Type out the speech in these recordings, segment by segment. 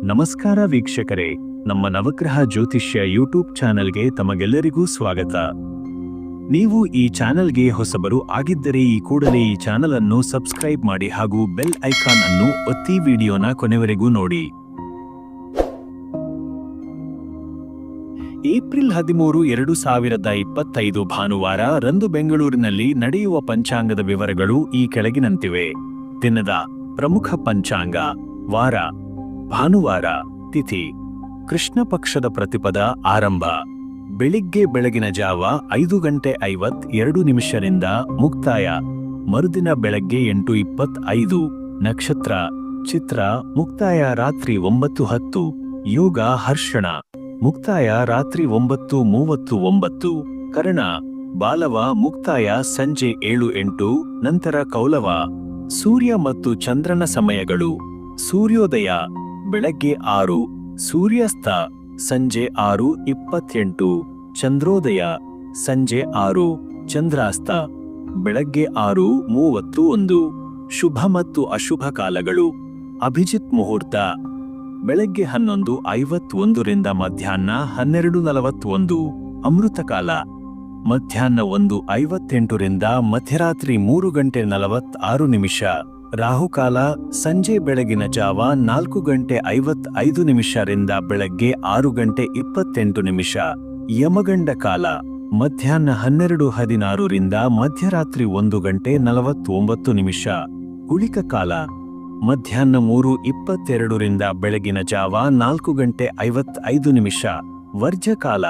ನಮಸ್ಕಾರ ವೀಕ್ಷಕರೇ, ನಮ್ಮ ನವಗ್ರಹ ಜ್ಯೋತಿಷ್ಯ ಯೂಟ್ಯೂಬ್ ಚಾನೆಲ್ಗೆ ತಮಗೆಲ್ಲರಿಗೂ ಸ್ವಾಗತ. ನೀವು ಈ ಚಾನೆಲ್ಗೆ ಹೊಸಬರು ಆಗಿದ್ದರೆ ಈ ಕೂಡಲೇ ಈ ಚಾನೆಲ್ ಅನ್ನು ಸಬ್ಸ್ಕ್ರೈಬ್ ಮಾಡಿ ಹಾಗೂ ಬೆಲ್ ಐಕಾನ್ ಅನ್ನು ಒತ್ತಿ ವಿಡಿಯೋನ ಕೊನೆವರೆಗೂ ನೋಡಿ. ಏಪ್ರಿಲ್ 13, 2025 ಭಾನುವಾರ ರಂದು ಬೆಂಗಳೂರಿನಲ್ಲಿ ನಡೆಯುವ ಪಂಚಾಂಗದ ವಿವರಗಳು ಈ ಕೆಳಗಿನಂತಿವೆ. ದಿನದ ಪ್ರಮುಖ ಪಂಚಾಂಗ. ವಾರ ಭಾನುವಾರ. ತಿಥಿ ಕೃಷ್ಣ ಪಕ್ಷದ ಪ್ರತಿಪದ ಆರಂಭ. ಬೆಳಗಿನ ಜಾವ 5:52 ಮುಕ್ತಾಯ. ಮರುದಿನ ಬೆಳಗ್ಗೆ 8:25. ನಕ್ಷತ್ರ ಚಿತ್ರ. ಮುಕ್ತಾಯ ರಾತ್ರಿ 9:10. ಯೋಗ ಹರ್ಷಣ. ಮುಕ್ತಾಯ ರಾತ್ರಿ 9:39. ಕರ್ಣ ಬಾಲವ. ಮುಕ್ತಾಯ ಸಂಜೆ 7:08. ನಂತರ ಕೌಲವ. ಸೂರ್ಯ ಮತ್ತು ಚಂದ್ರನ ಸಮಯಗಳು. ಸೂರ್ಯೋದಯ ಬೆಳಗ್ಗೆ 6. ಸೂರ್ಯಾಸ್ತ ಸಂಜೆ 6:28. ಚಂದ್ರೋದಯ ಸಂಜೆ 6. ಚಂದ್ರಾಸ್ತ ಬೆಳಗ್ಗೆ 6:31. ಶುಭ ಮತ್ತು ಅಶುಭ ಕಾಲಗಳು. ಅಭಿಜಿತ್ ಮುಹೂರ್ತ ಬೆಳಗ್ಗೆ 11:51 ಮಧ್ಯಾಹ್ನ 12:41. ಅಮೃತಕಾಲ ಮಧ್ಯಾಹ್ನ 1:58 ಮಧ್ಯರಾತ್ರಿ 3:46. ರಾಹುಕಾಲ ಸಂಜೆ ಬೆಳಗಿನ ಜಾವ 4:55 ಬೆಳಗ್ಗೆ 6:28. ಯಮಗಂಡ ಕಾಲ ಮಧ್ಯಾಹ್ನ 12:16 ಮಧ್ಯರಾತ್ರಿ 1:49. ಗುಳಿಕ ಕಾಲ ಮಧ್ಯಾಹ್ನ 3:22 ಬೆಳಗಿನ ಜಾವ 4:55. ವರ್ಜಕಾಲ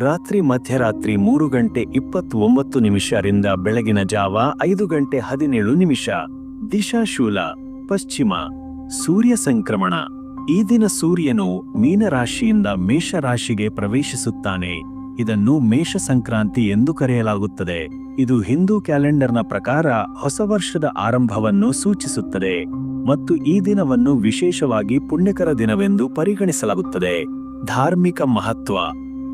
ರಾತ್ರಿ ಮಧ್ಯರಾತ್ರಿ 3:29 ಬೆಳಗಿನ ಜಾವ 5:17. ದಿಶಾಶೂಲ ಪಶ್ಚಿಮ. ಸೂರ್ಯ ಸಂಕ್ರಮಣ. ಈ ದಿನ ಸೂರ್ಯನು ಮೀನರಾಶಿಯಿಂದ ಮೇಷರಾಶಿಗೆ ಪ್ರವೇಶಿಸುತ್ತಾನೆ. ಇದನ್ನು ಮೇಷ ಸಂಕ್ರಾಂತಿ ಎಂದು ಕರೆಯಲಾಗುತ್ತದೆ. ಇದು ಹಿಂದೂ ಕ್ಯಾಲೆಂಡರ್ನ ಪ್ರಕಾರ ಹೊಸ ವರ್ಷದ ಆರಂಭವನ್ನು ಸೂಚಿಸುತ್ತದೆ ಮತ್ತು ಈ ದಿನವನ್ನು ವಿಶೇಷವಾಗಿ ಪುಣ್ಯಕರ ದಿನವೆಂದು ಪರಿಗಣಿಸಲಾಗುತ್ತದೆ. ಧಾರ್ಮಿಕ ಮಹತ್ವ.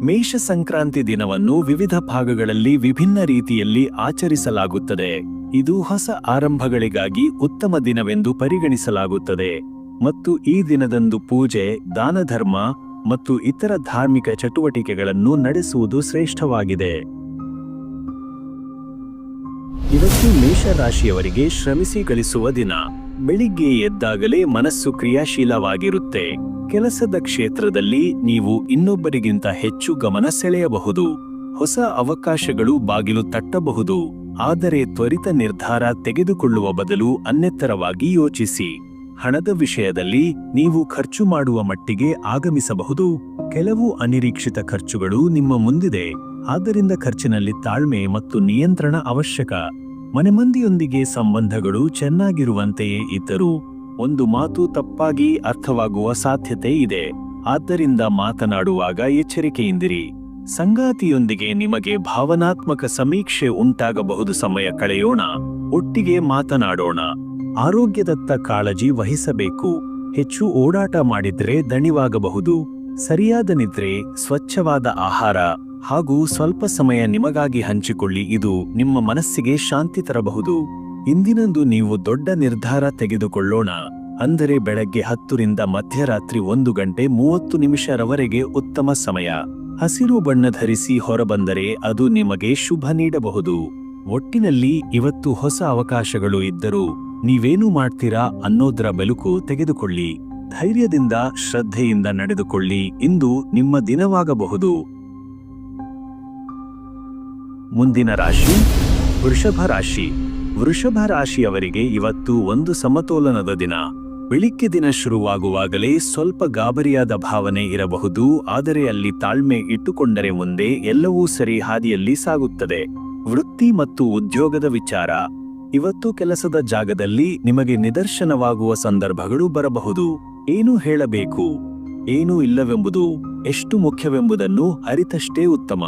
ಮೇಷ ಸಂಕ್ರಾಂತಿ ದಿನವನ್ನು ವಿವಿಧ ಭಾಗಗಳಲ್ಲಿ ವಿಭಿನ್ನ ರೀತಿಯಲ್ಲಿ ಆಚರಿಸಲಾಗುತ್ತದೆ. ಇದು ಹೊಸ ಆರಂಭಗಳಿಗಾಗಿ ಉತ್ತಮ ದಿನವೆಂದು ಪರಿಗಣಿಸಲಾಗುತ್ತದೆ ಮತ್ತು ಈ ದಿನದಂದು ಪೂಜೆ, ದಾನಧರ್ಮ ಮತ್ತು ಇತರ ಧಾರ್ಮಿಕ ಚಟುವಟಿಕೆಗಳನ್ನು ನಡೆಸುವುದು ಶ್ರೇಷ್ಠವಾಗಿದೆ. ಇವತ್ತು ಮೇಷರಾಶಿಯವರಿಗೆ ಶ್ರಮಿಸಿ ಗಳಿಸುವ ದಿನ. ಬೆಳಿಗ್ಗೆ ಎದ್ದಾಗಲೇ ಮನಸ್ಸು ಕ್ರಿಯಾಶೀಲವಾಗಿರುತ್ತೆ. ಕೆಲಸದ ಕ್ಷೇತ್ರದಲ್ಲಿ ನೀವು ಇನ್ನೊಬ್ಬರಿಗಿಂತ ಹೆಚ್ಚು ಗಮನ ಸೆಳೆಯಬಹುದು. ಹೊಸ ಅವಕಾಶಗಳು ಬಾಗಿಲು ತಟ್ಟಬಹುದು. ಆದರೆ ತ್ವರಿತ ನಿರ್ಧಾರ ತೆಗೆದುಕೊಳ್ಳುವ ಬದಲು ಅನ್ನೆತ್ತರವಾಗಿ ಯೋಚಿಸಿ. ಹಣದ ವಿಷಯದಲ್ಲಿ ನೀವು ಖರ್ಚು ಮಾಡುವ ಮಟ್ಟಿಗೆ ಆಗಮಿಸಬಹುದು. ಕೆಲವು ಅನಿರೀಕ್ಷಿತ ಖರ್ಚುಗಳು ನಿಮ್ಮ ಮುಂದಿದೆ, ಆದ್ದರಿಂದ ಖರ್ಚಿನಲ್ಲಿ ತಾಳ್ಮೆ ಮತ್ತು ನಿಯಂತ್ರಣ ಅವಶ್ಯಕ. ಮನೆಮಂದಿಯೊಂದಿಗೆ ಸಂಬಂಧಗಳು ಚೆನ್ನಾಗಿರುವಂತೆಯೇ ಇದ್ದರೂ ಒಂದು ಮಾತು ತಪ್ಪಾಗಿ ಅರ್ಥವಾಗುವ ಸಾಧ್ಯತೆ ಇದೆ, ಆದ್ದರಿಂದ ಮಾತನಾಡುವಾಗ ಎಚ್ಚರಿಕೆಯಿಂದಿರಿ. ಸಂಗಾತಿಯೊಂದಿಗೆ ನಿಮಗೆ ಭಾವನಾತ್ಮಕ ಸಮೀಕ್ಷೆ ಉಂಟಾಗಬಹುದು. ಸಮಯ ಕಳೆಯೋಣ, ಒಟ್ಟಿಗೆ ಮಾತನಾಡೋಣ. ಆರೋಗ್ಯದತ್ತ ಕಾಳಜಿ ವಹಿಸಬೇಕು. ಹೆಚ್ಚು ಓಡಾಟ ಮಾಡಿದ್ರೆ ದಣಿವಾಗಬಹುದು. ಸರಿಯಾದ ನಿದ್ರೆ, ಸ್ವಚ್ಛವಾದ ಆಹಾರ ಹಾಗೂ ಸ್ವಲ್ಪ ಸಮಯ ನಿಮಗಾಗಿ ಹಂಚಿಕೊಳ್ಳಿ. ಇದು ನಿಮ್ಮ ಮನಸ್ಸಿಗೆ ಶಾಂತಿ ತರಬಹುದು. ಇಂದಿನಂದು ನೀವು ದೊಡ್ಡ ನಿರ್ಧಾರ ತೆಗೆದುಕೊಳ್ಳೋಣ ಅಂದರೆ ಬೆಳಗ್ಗೆ 10 ಮಧ್ಯರಾತ್ರಿ 1:30 ಉತ್ತಮ ಸಮಯ. ಹಸಿರು ಬಣ್ಣ ಧರಿಸಿ ಹೊರಬಂದರೆ ಅದು ನಿಮಗೆ ಶುಭ ನೀಡಬಹುದು. ಒಟ್ಟಿನಲ್ಲಿ ಇವತ್ತು ಹೊಸ ಅವಕಾಶಗಳು ಇದ್ದರೂ ನೀವೇನು ಮಾಡ್ತೀರಾ ಅನ್ನೋದರ ಬೆಳಕು ತೆಗೆದುಕೊಳ್ಳಿ. ಧೈರ್ಯದಿಂದ, ಶ್ರದ್ಧೆಯಿಂದ ನಡೆದುಕೊಳ್ಳಿ. ಇಂದು ನಿಮ್ಮ ದಿನವಾಗಬಹುದು. ಮುಂದಿನ ರಾಶಿ ವೃಷಭ ರಾಶಿ. ವೃಷಭ ರಾಶಿಯವರಿಗೆ ಇವತ್ತು ಒಂದು ಸಮತೋಲನದ ದಿನ. ಬೆಳಿಗ್ಗೆ ದಿನ ಶುರುವಾಗುವಾಗಲೇ ಸ್ವಲ್ಪ ಗಾಬರಿಯಾದ ಭಾವನೆ ಇರಬಹುದು, ಆದರೆ ಅಲ್ಲಿ ತಾಳ್ಮೆ ಇಟ್ಟುಕೊಂಡರೆ ಮುಂದೆ ಎಲ್ಲವೂ ಸರಿ ಹಾದಿಯಲ್ಲಿ ಸಾಗುತ್ತದೆ. ವೃತ್ತಿ ಮತ್ತು ಉದ್ಯೋಗದ ವಿಚಾರ. ಇವತ್ತು ಕೆಲಸದ ಜಾಗದಲ್ಲಿ ನಿಮಗೆ ನಿದರ್ಶನವಾಗುವ ಸಂದರ್ಭಗಳು ಬರಬಹುದು. ಏನು ಹೇಳಬೇಕು, ಏನು ಇಲ್ಲವೆಂಬುದು ಎಷ್ಟು ಮುಖ್ಯವೆಂಬುದನ್ನು ಅರಿತಷ್ಟೇ ಉತ್ತಮ.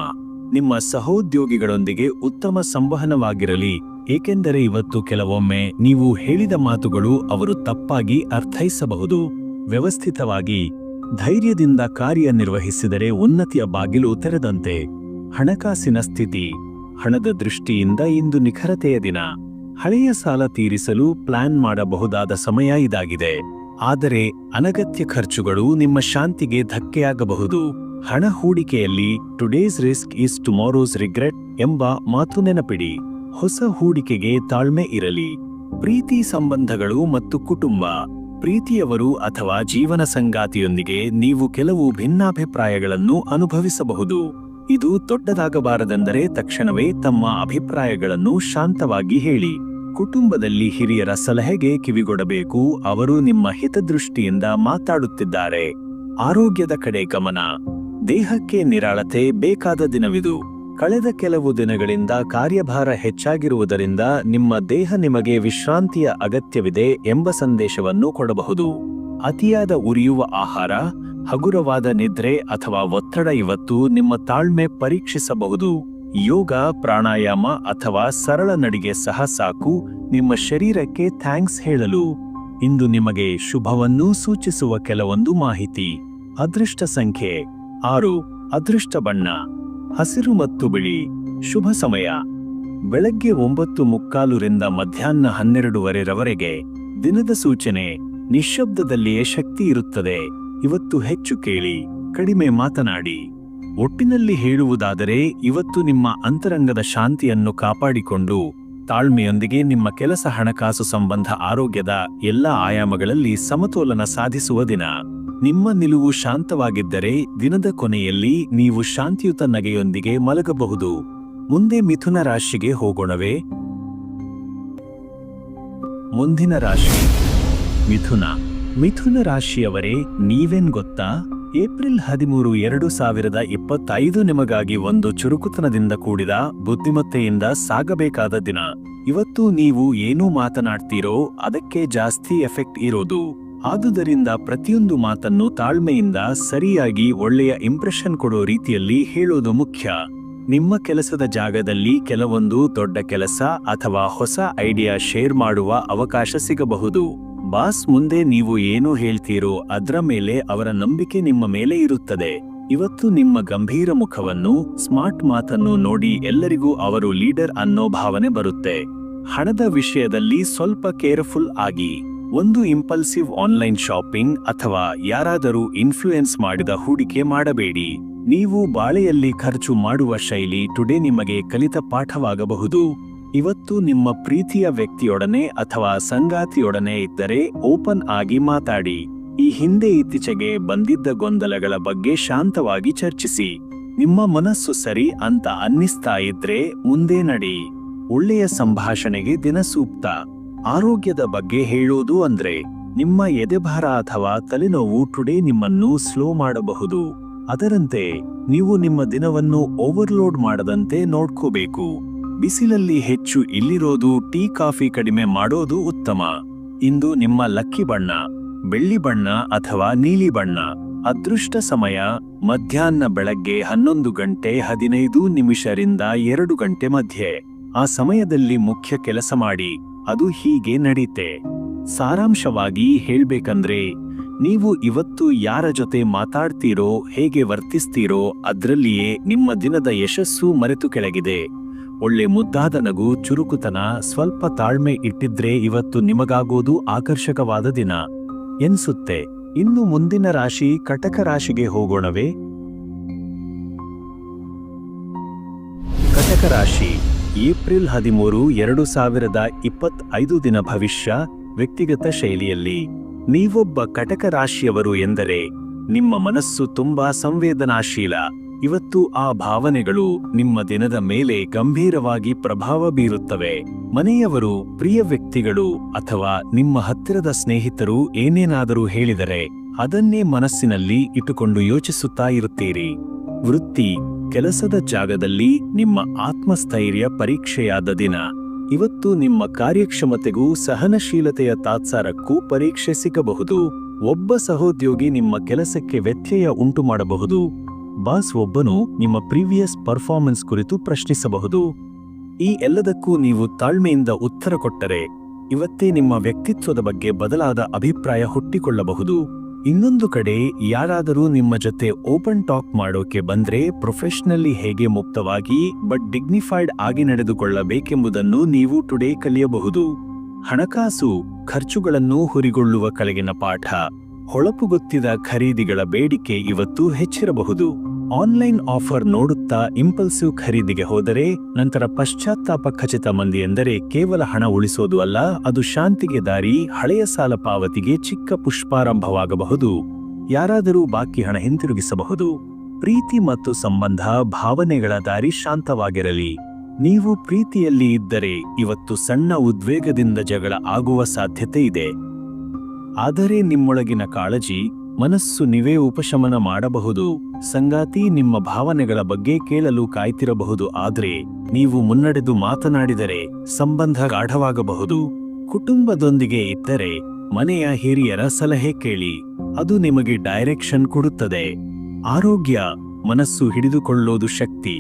ನಿಮ್ಮ ಸಹೋದ್ಯೋಗಿಗಳೊಂದಿಗೆ ಉತ್ತಮ ಸಂವಹನವಾಗಿರಲಿ, ಏಕೆಂದರೆ ಇವತ್ತು ಕೆಲವೊಮ್ಮೆ ನೀವು ಹೇಳಿದ ಮಾತುಗಳು ಅವರು ತಪ್ಪಾಗಿ ಅರ್ಥೈಸಬಹುದು. ವ್ಯವಸ್ಥಿತವಾಗಿ, ಧೈರ್ಯದಿಂದ ಕಾರ್ಯನಿರ್ವಹಿಸಿದರೆ ಉನ್ನತಿಯ ಬಾಗಿಲು ತೆರೆದಂತೆ. ಹಣಕಾಸಿನ ಸ್ಥಿತಿ. ಹಣದ ದೃಷ್ಟಿಯಿಂದ ಇಂದು ನಿಖರತೆಯ ದಿನ. ಹಳೆಯ ಸಾಲ ತೀರಿಸಲು ಪ್ಲಾನ್ ಮಾಡಬಹುದಾದ ಸಮಯ ಇದಾಗಿದೆ. ಆದರೆ ಅನಗತ್ಯ ಖರ್ಚುಗಳು ನಿಮ್ಮ ಶಾಂತಿಗೆ ಧಕ್ಕೆಯಾಗಬಹುದು. ಹಣ ಹೂಡಿಕೆಯಲ್ಲಿ today's risk is tomorrow's regret ಎಂಬ ಮಾತು ನೆನಪಿಡಿ. ಹೊಸ ಹೂಡಿಕೆಗೆ ತಾಳ್ಮೆ ಇರಲಿ. ಪ್ರೀತಿ ಸಂಬಂಧಗಳು ಮತ್ತು ಕುಟುಂಬ. ಪ್ರೀತಿಯವರು ಅಥವಾ ಜೀವನ ಸಂಗಾತಿಯೊಂದಿಗೆ ನೀವು ಕೆಲವು ಭಿನ್ನಾಭಿಪ್ರಾಯಗಳನ್ನು ಅನುಭವಿಸಬಹುದು. ಇದು ದೊಡ್ಡದಾಗಬಾರದೆಂದರೆ ತಕ್ಷಣವೇ ತಮ್ಮ ಅಭಿಪ್ರಾಯಗಳನ್ನು ಶಾಂತವಾಗಿ ಹೇಳಿ. ಕುಟುಂಬದಲ್ಲಿ ಹಿರಿಯರ ಸಲಹೆಗೆ ಕಿವಿಗೊಡಬೇಕು. ಅವರು ನಿಮ್ಮ ಹಿತದೃಷ್ಟಿಯಿಂದ ಮಾತಾಡುತ್ತಿದ್ದಾರೆ. ಆರೋಗ್ಯದ ಕಡೆ ಗಮನ. ದೇಹಕ್ಕೆ ನಿರಾಳತೆ ಬೇಕಾದ ದಿನವಿದು. ಕಳೆದ ಕೆಲವು ದಿನಗಳಿಂದ ಕಾರ್ಯಭಾರ ಹೆಚ್ಚಾಗಿರುವುದರಿಂದ ನಿಮ್ಮ ದೇಹ ನಿಮಗೆ ವಿಶ್ರಾಂತಿಯ ಅಗತ್ಯವಿದೆ ಎಂಬ ಸಂದೇಶವನ್ನು ಕೊಡಬಹುದು. ಅತಿಯಾದ ಉರಿಯುವ ಆಹಾರ, ಹಗುರವಾದ ನಿದ್ರೆ ಅಥವಾ ಒತ್ತಡ ಇವತ್ತು ನಿಮ್ಮ ತಾಳ್ಮೆ ಪರೀಕ್ಷಿಸಬಹುದು. ಯೋಗ, ಪ್ರಾಣಾಯಾಮ ಅಥವಾ ಸರಳ ನಡಿಗೆ ಸಹ ಸಾಕು ನಿಮ್ಮ ಶರೀರಕ್ಕೆ ಥ್ಯಾಂಕ್ಸ್ ಹೇಳಲು. ಇಂದು ನಿಮಗೆ ಶುಭವನ್ನು ಸೂಚಿಸುವ ಕೆಲವೊಂದು ಮಾಹಿತಿ. ಅದೃಷ್ಟ ಸಂಖ್ಯೆ 6. ಅದೃಷ್ಟ ಬಣ್ಣ ಹಸಿರು ಮತ್ತು ಬಿಳಿ. ಶುಭ ಸಮಯ ಬೆಳಗ್ಗೆ 9:45 ರಿಂದ ಮಧ್ಯಾಹ್ನ 12:00 ದಿನದ ಸೂಚನೆ. ನಿಶ್ಶಬ್ದದಲ್ಲಿಯೇ ಶಕ್ತಿ ಇರುತ್ತದೆ. ಇವತ್ತು ಹೆಚ್ಚು ಕೇಳಿ, ಕಡಿಮೆ ಮಾತನಾಡಿ. ಒಟ್ಟಿನಲ್ಲಿ ಹೇಳುವುದಾದರೆ ಇವತ್ತು ನಿಮ್ಮ ಅಂತರಂಗದ ಶಾಂತಿಯನ್ನು ಕಾಪಾಡಿಕೊಂಡು ತಾಳ್ಮೆಯೊಂದಿಗೆ ನಿಮ್ಮ ಕೆಲಸ, ಹಣಕಾಸು ಸಂಬಂಧ, ಆರೋಗ್ಯದ ಎಲ್ಲ ಆಯಾಮಗಳಲ್ಲಿ ಸಮತೋಲನ ಸಾಧಿಸುವ ದಿನ. ನಿಮ್ಮ ನಿಲುವು ಶಾಂತವಾಗಿದ್ದರೆ ದಿನದ ಕೊನೆಯಲ್ಲಿ ನೀವು ಶಾಂತಿಯುತ ನಗೆಯೊಂದಿಗೆ ಮಲಗಬಹುದು. ಮುಂದೆ ಮಿಥುನ ರಾಶಿಗೆ ಹೋಗೋಣವೇ? ಮುಂದಿನ ರಾಶಿ ಮಿಥುನ. ಮಿಥುನ ರಾಶಿಯವರೇ, ನೀವೇನ್ ಗೊತ್ತಾ? ಏಪ್ರಿಲ್ 13, 2025 ನಿಮಗಾಗಿ ಒಂದು ಚುರುಕುತನದಿಂದ ಕೂಡಿದ ಬುದ್ಧಿಮತ್ತೆಯಿಂದ ಸಾಗಬೇಕಾದ ದಿನ. ಇವತ್ತು ನೀವು ಏನು ಮಾತನಾಡ್ತೀರೋ ಅದಕ್ಕೆ ಜಾಸ್ತಿ ಎಫೆಕ್ಟ್ ಇರೋದು. ಆದುದರಿಂದ ಪ್ರತಿಯೊಂದು ಮಾತನ್ನು ತಾಳ್ಮೆಯಿಂದ ಸರಿಯಾಗಿ ಒಳ್ಳೆಯ ಇಂಪ್ರೆಷನ್ ಕೊಡೋ ರೀತಿಯಲ್ಲಿ ಹೇಳೋದು ಮುಖ್ಯ. ನಿಮ್ಮ ಕೆಲಸದ ಜಾಗದಲ್ಲಿ ಕೆಲವೊಂದು ದೊಡ್ಡ ಕೆಲಸ ಅಥವಾ ಹೊಸ ಐಡಿಯಾ ಶೇರ್ ಮಾಡುವ ಅವಕಾಶ ಸಿಗಬಹುದು. ಬಾಸ್ ಮುಂದೆ ನೀವು ಏನು ಹೇಳ್ತೀರೋ ಅದರ ಮೇಲೆ ಅವರ ನಂಬಿಕೆ ನಿಮ್ಮ ಮೇಲೆ ಇರುತ್ತದೆ. ಇವತ್ತು ನಿಮ್ಮ ಗಂಭೀರ ಮುಖವನ್ನು, ಸ್ಮಾರ್ಟ್ ಮಾತನ್ನು ನೋಡಿ ಎಲ್ಲರಿಗೂ ಅವರು ಲೀಡರ್ ಅನ್ನೋ ಭಾವನೆ ಬರುತ್ತೆ. ಹಣದ ವಿಷಯದಲ್ಲಿ ಸ್ವಲ್ಪ ಕೇರ್ಫುಲ್ ಆಗಿ. ಒಂದು ಇಂಪಲ್ಸಿವ್ ಆನ್ಲೈನ್ ಶಾಪಿಂಗ್ ಅಥವಾ ಯಾರಾದರೂ ಇನ್ಫ್ಲೂಯೆನ್ಸ್ ಮಾಡಿದ ಹೂಡಿಕೆ ಮಾಡಬೇಡಿ. ನೀವು ಬಾಳೆಯಲ್ಲಿ ಖರ್ಚು ಮಾಡುವ ಶೈಲಿ ಟುಡೇ ನಿಮಗೆ ಕಲಿತ ಪಾಠವಾಗಬಹುದು. ಇವತ್ತು ನಿಮ್ಮ ಪ್ರೀತಿಯ ವ್ಯಕ್ತಿಯೊಡನೆ ಅಥವಾ ಸಂಗಾತಿಯೊಡನೆ ಇದ್ದರೆ ಓಪನ್ ಆಗಿ ಮಾತಾಡಿ. ಈ ಹಿಂದೆ ಇತ್ತೀಚೆಗೆ ಬಂದಿದ್ದ ಗೊಂದಲಗಳ ಬಗ್ಗೆ ಶಾಂತವಾಗಿ ಚರ್ಚಿಸಿ. ನಿಮ್ಮ ಮನಸ್ಸು ಸರಿ ಅಂತ ಅನ್ನಿಸ್ತಾ ಇದ್ರೆ ಮುಂದೆ ನಡಿ. ಒಳ್ಳೆಯ ಸಂಭಾಷಣೆಗೆ ದಿನ ಸೂಕ್ತ. ಆರೋಗ್ಯದ ಬಗ್ಗೆ ಹೇಳೋದು ಅಂದ್ರೆ ನಿಮ್ಮ ಎದೆಭಾರ ಅಥವಾ ತಲೆನೋವು ಟುಡೇ ನಿಮ್ಮನ್ನು ಸ್ಲೋ ಮಾಡಬಹುದು. ಅದರಂತೆ ನೀವು ನಿಮ್ಮ ದಿನವನ್ನು ಓವರ್ಲೋಡ್ ಮಾಡದಂತೆ ನೋಡ್ಕೋಬೇಕು. ಬಿಸಿಲಲ್ಲಿ ಹೆಚ್ಚು ಇಲ್ಲಿರೋದು, ಟೀ ಕಾಫಿ ಕಡಿಮೆ ಮಾಡೋದು ಉತ್ತಮ. ಇಂದು ನಿಮ್ಮ ಲಕ್ಕಿ ಬಣ್ಣ ಬೆಳ್ಳಿ ಬಣ್ಣ ಅಥವಾ ನೀಲಿ ಬಣ್ಣ. ಅದೃಷ್ಟ ಸಮಯ ಮಧ್ಯಾಹ್ನ ಬೆಳಗ್ಗೆ 11:15 ರಿಂದ 2 ಮಧ್ಯೆ. ಆ ಸಮಯದಲ್ಲಿ ಮುಖ್ಯ ಕೆಲಸ ಮಾಡಿ. ಅದು ಹೀಗೆ ನಡೀತೆ. ಸಾರಾಂಶವಾಗಿ ಹೇಳ್ಬೇಕಂದ್ರೆ, ನೀವು ಇವತ್ತು ಯಾರ ಜೊತೆ ಮಾತಾಡ್ತೀರೋ, ಹೇಗೆ ವರ್ತಿಸ್ತೀರೋ ಅದ್ರಲ್ಲಿಯೇ ನಿಮ್ಮ ದಿನದ ಯಶಸ್ಸು ಮರೆತು ಕೆಳಗಿದೆ. ಒಳ್ಳೆ ಮುದ್ದಾದ ನಗು, ಚುರುಕುತನ, ಸ್ವಲ್ಪ ತಾಳ್ಮೆ ಇಟ್ಟಿದ್ರೆ ಇವತ್ತು ನಿಮಗಾಗೋದು ಆಕರ್ಷಕವಾದ ದಿನ ಎನ್ಸುತ್ತೆ. ಇನ್ನು ಮುಂದಿನ ರಾಶಿ ಕಟಕ ರಾಶಿಗೆ ಹೋಗೋಣವೇ? ಕಟಕ ರಾಶಿ ಏಪ್ರಿಲ್ 13, 2025 ದಿನ. ಭವಿಷ್ಯ ವ್ಯಕ್ತಿಗತ ಶೈಲಿಯಲ್ಲಿ ನೀವೊಬ್ಬ ಕಟಕ ರಾಶಿಯವರು ಎಂದರೆ ನಿಮ್ಮ ಮನಸ್ಸು ತುಂಬಾ ಸಂವೇದನಾಶೀಲ. ಇವತ್ತು ಆ ಭಾವನೆಗಳು ನಿಮ್ಮ ದಿನದ ಮೇಲೆ ಗಂಭೀರವಾಗಿ ಪ್ರಭಾವ ಬೀರುತ್ತವೆ. ಮನೆಯವರು, ಪ್ರಿಯ ವ್ಯಕ್ತಿಗಳು ಅಥವಾ ನಿಮ್ಮ ಹತ್ತಿರದ ಸ್ನೇಹಿತರು ಏನೇನಾದರೂ ಹೇಳಿದರೆ ಅದನ್ನೇ ಮನಸ್ಸಿನಲ್ಲಿ ಇಟ್ಟುಕೊಂಡು ಯೋಚಿಸುತ್ತಾ ಇರುತ್ತೀರಿ. ವೃತ್ತಿ, ಕೆಲಸದ ಜಾಗದಲ್ಲಿ ನಿಮ್ಮ ಆತ್ಮಸ್ಥೈರ್ಯ ಪರೀಕ್ಷೆಯಾದ ದಿನ. ಇವತ್ತು ನಿಮ್ಮ ಕಾರ್ಯಕ್ಷಮತೆಗೂ ಸಹನಶೀಲತೆಯ ತಾತ್ಸಾರಕ್ಕೂ ಪರೀಕ್ಷೆ ಸಿಗಬಹುದು. ಒಬ್ಬ ಸಹೋದ್ಯೋಗಿ ನಿಮ್ಮ ಕೆಲಸಕ್ಕೆ ವ್ಯತ್ಯಯ ಉಂಟು ಮಾಡಬಹುದು. ಬಾಸ್ ಒಬ್ಬನು ನಿಮ್ಮ ಪ್ರೀವಿಯಸ್ ಪರ್ಫಾರ್ಮೆನ್ಸ್ ಕುರಿತು ಪ್ರಶ್ನಿಸಬಹುದು. ಈ ಎಲ್ಲದಕ್ಕೂ ನೀವು ತಾಳ್ಮೆಯಿಂದ ಉತ್ತರ ಕೊಟ್ಟರೆ ಇವತ್ತೇ ನಿಮ್ಮ ವ್ಯಕ್ತಿತ್ವದ ಬಗ್ಗೆ ಬದಲಾದ ಅಭಿಪ್ರಾಯ ಹುಟ್ಟಿಕೊಳ್ಳಬಹುದು. ಇನ್ನೊಂದು ಕಡೆ ಯಾರಾದರೂ ನಿಮ್ಮ ಜೊತೆ ಓಪನ್ ಟಾಕ್ ಮಾಡೋಕೆ ಬಂದ್ರೆ ಪ್ರೊಫೆಷನಲಿ ಹೇಗೆ ಮುಕ್ತವಾಗಿ ಬಟ್ ಡಿಗ್ನಿಫೈಡ್ ಆಗಿ ನಡೆದುಕೊಳ್ಳಬೇಕೆಂಬುದನ್ನು ನೀವು ಟುಡೇ ಕಲಿಯಬಹುದು. ಹಣಕಾಸು ಖರ್ಚುಗಳನ್ನು ಹುರಿಗೊಳ್ಳುವ ಕೆಳಗಿನ ಪಾಠ. ಹೊಳಪು ಗೊತ್ತಿದ ಖರೀದಿಗಳ ಬೇಡಿಕೆ ಇವತ್ತು ಹೆಚ್ಚಿರಬಹುದು. ಆನ್ಲೈನ್ ಆಫರ್ ನೋಡುತ್ತಾ ಇಂಪಲ್ಸಿವ್ ಖರೀದಿಗೆ ಹೋದರೆ ನಂತರ ಪಶ್ಚಾತ್ತಾಪ. ಖಚಿತ ಮಂದಿ ಎಂದರೆ ಕೇವಲ ಹಣ ಉಳಿಸೋದು ಅಲ್ಲ, ಅದು ಶಾಂತಿಗೆ ದಾರಿ. ಹಳೆಯ ಸಾಲ ಪಾವತಿಗೆ ಚಿಕ್ಕ ಪುಷ್ಪಾರಂಭವಾಗಬಹುದು. ಯಾರಾದರೂ ಬಾಕಿ ಹಣ ಹಿಂತಿರುಗಿಸಬಹುದು. ಪ್ರೀತಿ ಮತ್ತು ಸಂಬಂಧ ಭಾವನೆಗಳ ದಾರಿ ಶಾಂತವಾಗಿರಲಿ. ನೀವು ಪ್ರೀತಿಯಲ್ಲಿ ಇದ್ದರೆ ಇವತ್ತು ಸಣ್ಣ ಉದ್ವೇಗದಿಂದ ಜಗಳ ಆಗುವ ಸಾಧ್ಯತೆ ಇದೆ. ಆದರೆ ನಿಮ್ಮೊಳಗಿನ ಕಾಳಜಿ, ಮನಸ್ಸು ನೀವೇ ಉಪಶಮನ ಮಾಡಬಹುದು. ಸಂಗಾತಿ ನಿಮ್ಮ ಭಾವನೆಗಳ ಬಗ್ಗೆ ಕೇಳಲು ಕಾಯ್ತಿರಬಹುದು, ಆದರೆ ನೀವು ಮುನ್ನಡೆದು ಮಾತನಾಡಿದರೆ ಸಂಬಂಧ ಗಾಢವಾಗಬಹುದು. ಕುಟುಂಬದೊಂದಿಗೆ ಇದ್ದರೆ ಮನೆಯ ಹಿರಿಯರ ಸಲಹೆ ಕೇಳಿ, ಅದು ನಿಮಗೆ ಡೈರೆಕ್ಷನ್ ಕೊಡುತ್ತದೆ. ಆರೋಗ್ಯ, ಮನಸ್ಸು ಹಿಡಿದುಕೊಳ್ಳೋದು ಶಕ್ತಿ.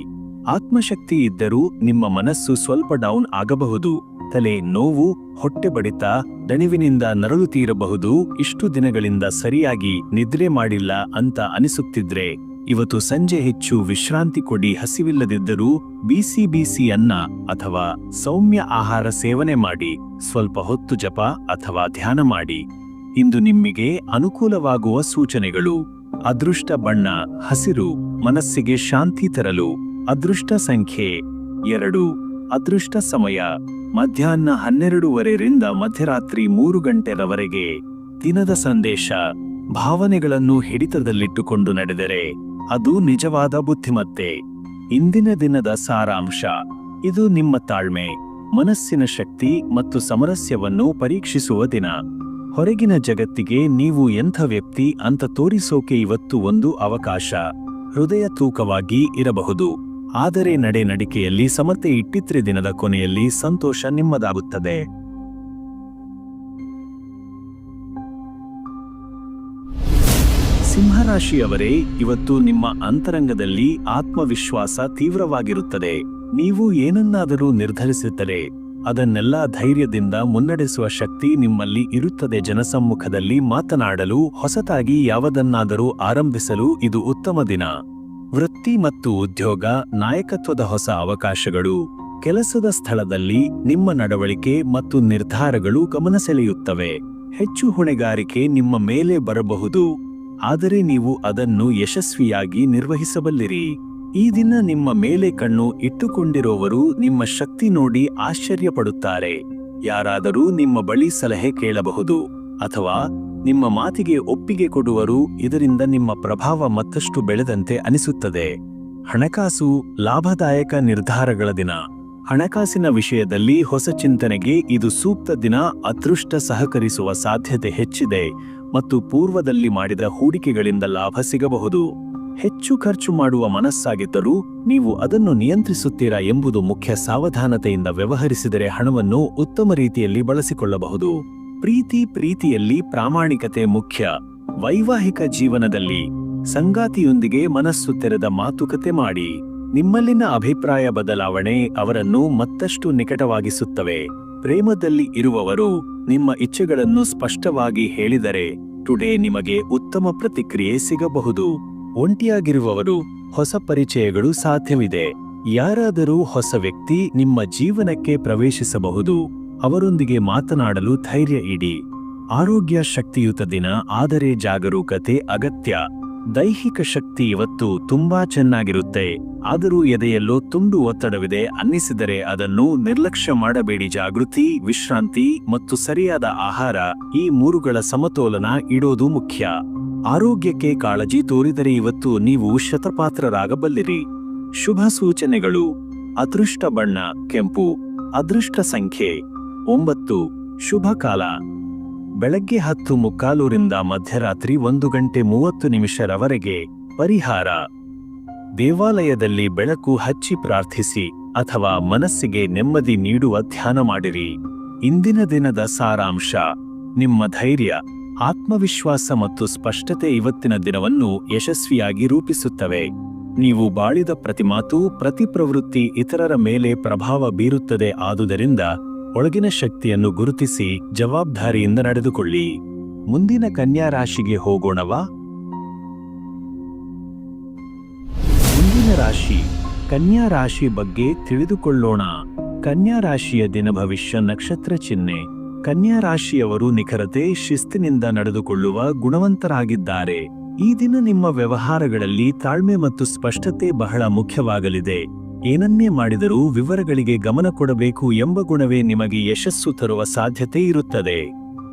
ಆತ್ಮಶಕ್ತಿ ಇದ್ದರೂ ನಿಮ್ಮ ಮನಸ್ಸು ಸ್ವಲ್ಪ ಡೌನ್ ಆಗಬಹುದು. ತಲೆ ನೋವು, ಹೊಟ್ಟೆ ಬಡಿತ, ದಣಿವಿನಿಂದ ನರಳುತ್ತೀರಬಹುದು. ಇಷ್ಟು ದಿನಗಳಿಂದ ಸರಿಯಾಗಿ ನಿದ್ರೆ ಮಾಡಿಲ್ಲ ಅಂತ ಅನಿಸುತ್ತಿದ್ರೆ ಇವತ್ತು ಸಂಜೆ ಹೆಚ್ಚು ವಿಶ್ರಾಂತಿ ಕೊಡಿ. ಹಸಿವಿಲ್ಲದಿದ್ದರೂ ಬಿಸಿ ಬಿಸಿ ಅನ್ನ ಅಥವಾ ಸೌಮ್ಯ ಆಹಾರ ಸೇವನೆ ಮಾಡಿ. ಸ್ವಲ್ಪ ಹೊತ್ತು ಜಪ ಅಥವಾ ಧ್ಯಾನ ಮಾಡಿ. ಇಂದು ನಿಮಗೆ ಅನುಕೂಲವಾಗುವ ಸೂಚನೆಗಳು. ಅದೃಷ್ಟ ಬಣ್ಣ ಹಸಿರು, ಮನಸ್ಸಿಗೆ ಶಾಂತಿ ತರಲು. ಅದೃಷ್ಟ ಸಂಖ್ಯೆ 2. ಅದೃಷ್ಟ ಸಮಯ ಮಧ್ಯಾಹ್ನ 12:30ರಿಂದ ಮಧ್ಯರಾತ್ರಿ 3 ಗಂಟೆರವರೆಗೆ. ದಿನದ ಸಂದೇಶ: ಭಾವನೆಗಳನ್ನು ಹಿಡಿತದಲ್ಲಿಟ್ಟುಕೊಂಡು ನಡೆದರೆ ಅದು ನಿಜವಾದ ಬುದ್ಧಿಮತ್ತೆ. ಇಂದಿನ ದಿನದ ಸಾರಾಂಶ: ಇದು ನಿಮ್ಮ ತಾಳ್ಮೆ, ಮನಸ್ಸಿನ ಶಕ್ತಿ ಮತ್ತು ಸಾಮರಸ್ಯವನ್ನು ಪರೀಕ್ಷಿಸುವ ದಿನ. ಹೊರಗಿನ ಜಗತ್ತಿಗೆ ನೀವು ಎಂಥ ವ್ಯಕ್ತಿ ಅಂತ ತೋರಿಸೋಕೆ ಇವತ್ತು ಒಂದು ಅವಕಾಶ. ಹೃದಯ ತೂಕವಾಗಿ ಇರಬಹುದು, ಆದರೆ ನಡಿಗೆಯಲ್ಲಿ ಸಮತೆ ಇಟ್ಟಿದ್ರೆ ದಿನದ ಕೊನೆಯಲ್ಲಿ ಸಂತೋಷ ನಿಮ್ಮದಾಗುತ್ತದೆ. ಸಿಂಹರಾಶಿಯವರೇ, ಇವತ್ತು ನಿಮ್ಮ ಅಂತರಂಗದಲ್ಲಿ ಆತ್ಮವಿಶ್ವಾಸ ತೀವ್ರವಾಗಿರುತ್ತದೆ. ನೀವು ಏನನ್ನಾದರೂ ನಿರ್ಧರಿಸುತ್ತಾರೆ, ಅದನ್ನೆಲ್ಲ ಧೈರ್ಯದಿಂದ ಮುನ್ನಡೆಸುವ ಶಕ್ತಿ ನಿಮ್ಮಲ್ಲಿ ಇರುತ್ತದೆ. ಜನಸಮ್ಮುಖದಲ್ಲಿ ಮಾತನಾಡಲು, ಹೊಸತಾಗಿ ಯಾವುದನ್ನಾದರೂ ಆರಂಭಿಸಲು ಇದು ಉತ್ತಮ ದಿನ. ವೃತ್ತಿ ಮತ್ತು ಉದ್ಯೋಗ, ನಾಯಕತ್ವದ ಹೊಸ ಅವಕಾಶಗಳು. ಕೆಲಸದ ಸ್ಥಳದಲ್ಲಿ ನಿಮ್ಮ ನಡವಳಿಕೆ ಮತ್ತು ನಿರ್ಧಾರಗಳು ಗಮನ ಸೆಳೆಯುತ್ತವೆ. ಹೆಚ್ಚು ಹೊಣೆಗಾರಿಕೆ ನಿಮ್ಮ ಮೇಲೆ ಬರಬಹುದು, ಆದರೆ ನೀವು ಅದನ್ನು ಯಶಸ್ವಿಯಾಗಿ ನಿರ್ವಹಿಸಬಲ್ಲಿರಿ. ಈ ದಿನ ನಿಮ್ಮ ಮೇಲೆ ಕಣ್ಣು ಇಟ್ಟುಕೊಂಡಿರುವವರು ನಿಮ್ಮ ಶಕ್ತಿ ನೋಡಿ ಆಶ್ಚರ್ಯಪಡುತ್ತಾರೆ. ಯಾರಾದರೂ ನಿಮ್ಮ ಬಳಿ ಸಲಹೆ ಕೇಳಬಹುದು ಅಥವಾ ನಿಮ್ಮ ಮಾತಿಗೆ ಒಪ್ಪಿಗೆ ಕೊಡುವರು. ಇದರಿಂದ ನಿಮ್ಮ ಪ್ರಭಾವ ಮತ್ತಷ್ಟು ಬೆಳೆದಂತೆ ಅನಿಸುತ್ತದೆ. ಹಣಕಾಸು, ಲಾಭದಾಯಕ ನಿರ್ಧಾರಗಳ ದಿನ. ಹಣಕಾಸಿನ ವಿಷಯದಲ್ಲಿ ಹೊಸ ಚಿಂತನೆಗೆ ಇದು ಸೂಕ್ತ ದಿನ. ಅದೃಷ್ಟ ಸಹಕರಿಸುವ ಸಾಧ್ಯತೆ ಹೆಚ್ಚಿದೆ ಮತ್ತು ಪೂರ್ವದಲ್ಲಿ ಮಾಡಿದ ಹೂಡಿಕೆಗಳಿಂದ ಲಾಭ ಸಿಗಬಹುದು. ಹೆಚ್ಚು ಖರ್ಚು ಮಾಡುವ ಮನಸ್ಸಾಗಿದ್ದರೂ ನೀವು ಅದನ್ನು ನಿಯಂತ್ರಿಸುತ್ತೀರಾ ಎಂಬುದು ಮುಖ್ಯ. ಸಾವಧಾನತೆಯಿಂದ ವ್ಯವಹರಿಸಿದರೆ ಹಣವನ್ನು ಉತ್ತಮ ರೀತಿಯಲ್ಲಿ ಬಳಸಿಕೊಳ್ಳಬಹುದು. ಪ್ರೀತಿಯಲ್ಲಿ ಪ್ರಾಮಾಣಿಕತೆ ಮುಖ್ಯ. ವೈವಾಹಿಕ ಜೀವನದಲ್ಲಿ ಸಂಗಾತಿಯೊಂದಿಗೆ ಮನಸ್ಸು ತೆರೆದ ಮಾತುಕತೆ ಮಾಡಿ. ನಿಮ್ಮಲ್ಲಿನ ಅಭಿಪ್ರಾಯ ಬದಲಾವಣೆ ಅವರನ್ನು ಮತ್ತಷ್ಟು ನಿಕಟವಾಗಿಸುತ್ತವೆ. ಪ್ರೇಮದಲ್ಲಿ ಇರುವವರು ನಿಮ್ಮ ಇಚ್ಛೆಗಳನ್ನು ಸ್ಪಷ್ಟವಾಗಿ ಹೇಳಿದರೆ ಟುಡೇ ನಿಮಗೆ ಉತ್ತಮ ಪ್ರತಿಕ್ರಿಯೆ ಸಿಗಬಹುದು. ಒಂಟಿಯಾಗಿರುವವರು ಹೊಸ ಪರಿಚಯಗಳು ಸಾಧ್ಯವಿದೆ. ಯಾರಾದರೂ ಹೊಸ ವ್ಯಕ್ತಿ ನಿಮ್ಮ ಜೀವನಕ್ಕೆ ಪ್ರವೇಶಿಸಬಹುದು. ಅವರೊಂದಿಗೆ ಮಾತನಾಡಲು ಧೈರ್ಯ ಇಡಿ. ಆರೋಗ್ಯ ಶಕ್ತಿಯುತ ದಿನ, ಆದರೆ ಜಾಗರೂಕತೆ ಅಗತ್ಯ. ದೈಹಿಕ ಶಕ್ತಿ ಇವತ್ತು ತುಂಬಾ ಚೆನ್ನಾಗಿರುತ್ತೆ, ಆದರೂ ಎದೆಯಲ್ಲೋ ತುಂಡು ಒತ್ತಡವಿದೆ ಅನ್ನಿಸಿದರೆ ಅದನ್ನು ನಿರ್ಲಕ್ಷ್ಯ ಮಾಡಬೇಡಿ. ಜಾಗೃತಿ, ವಿಶ್ರಾಂತಿ ಮತ್ತು ಸರಿಯಾದ ಆಹಾರ, ಈ ಮೂರುಗಳ ಸಮತೋಲನ ಇಡೋದು ಮುಖ್ಯ. ಆರೋಗ್ಯಕ್ಕೆ ಕಾಳಜಿ ತೋರಿದರೆ ಇವತ್ತು ನೀವು ಶತಪಾತ್ರರಾಗಬಲ್ಲಿರಿ. ಶುಭ ಸೂಚನೆಗಳು: ಅದೃಷ್ಟ ಬಣ್ಣ ಕೆಂಪು. ಅದೃಷ್ಟ ಸಂಖ್ಯೆ 9. ಶುಭ ಕಾಲ ಬೆಳಗ್ಗೆ 10:45ರಿಂದ ಮಧ್ಯರಾತ್ರಿ 1:30 ಪರಿಹಾರ: ದೇವಾಲಯದಲ್ಲಿ ಬೆಳಕು ಹಚ್ಚಿ ಪ್ರಾರ್ಥಿಸಿ ಅಥವಾ ಮನಸ್ಸಿಗೆ ನೆಮ್ಮದಿ ನೀಡುವ ಧ್ಯಾನ ಮಾಡಿರಿ. ಇಂದಿನ ದಿನದ ಸಾರಾಂಶ: ನಿಮ್ಮ ಧೈರ್ಯ, ಆತ್ಮವಿಶ್ವಾಸ ಮತ್ತು ಸ್ಪಷ್ಟತೆ ಇವತ್ತಿನ ದಿನವನ್ನು ಯಶಸ್ವಿಯಾಗಿ ರೂಪಿಸುತ್ತವೆ. ನೀವು ಬಾಳಿದ ಪ್ರತಿ ಮಾತು, ಪ್ರತಿ ಪ್ರವೃತ್ತಿ ಇತರರ ಮೇಲೆ ಪ್ರಭಾವ ಬೀರುತ್ತದೆ. ಆದುದರಿಂದ ಒಳಗಿನ ಶಕ್ತಿಯನ್ನು ಗುರುತಿಸಿ ಜವಾಬ್ದಾರಿಯಿಂದ ನಡೆದುಕೊಳ್ಳಿ. ಮುಂದಿನ ಕನ್ಯಾ ರಾಶಿಗೆ ಹೋಗೋಣವಾ? ಮುಂದಿನ ರಾಶಿ ಕನ್ಯಾ ರಾಶಿ ಬಗ್ಗೆ ತಿಳಿದುಕೊಳ್ಳೋಣ. ಕನ್ಯಾ ರಾಶಿಯ ದಿನ ಭವಿಷ್ಯ ನಕ್ಷತ್ರ ಚಿಹ್ನೆ ಕನ್ಯಾ ರಾಶಿಯವರು ನಿಖರತೆ, ಶಿಸ್ತಿನಿಂದ ನಡೆದುಕೊಳ್ಳುವ ಗುಣವಂತರಾಗಿದ್ದಾರೆ. ಈ ದಿನ ನಿಮ್ಮ ವ್ಯವಹಾರಗಳಲ್ಲಿ ತಾಳ್ಮೆ ಮತ್ತು ಸ್ಪಷ್ಟತೆ ಬಹಳ ಮುಖ್ಯವಾಗಲಿದೆ. ಏನನ್ನೇ ಮಾಡಿದರೂ ವಿವರಗಳಿಗೆ ಗಮನ ಕೊಡಬೇಕು ಎಂಬ ಗುಣವೇ ನಿಮಗೆ ಯಶಸ್ಸು ತರುವ ಸಾಧ್ಯತೆ ಇರುತ್ತದೆ.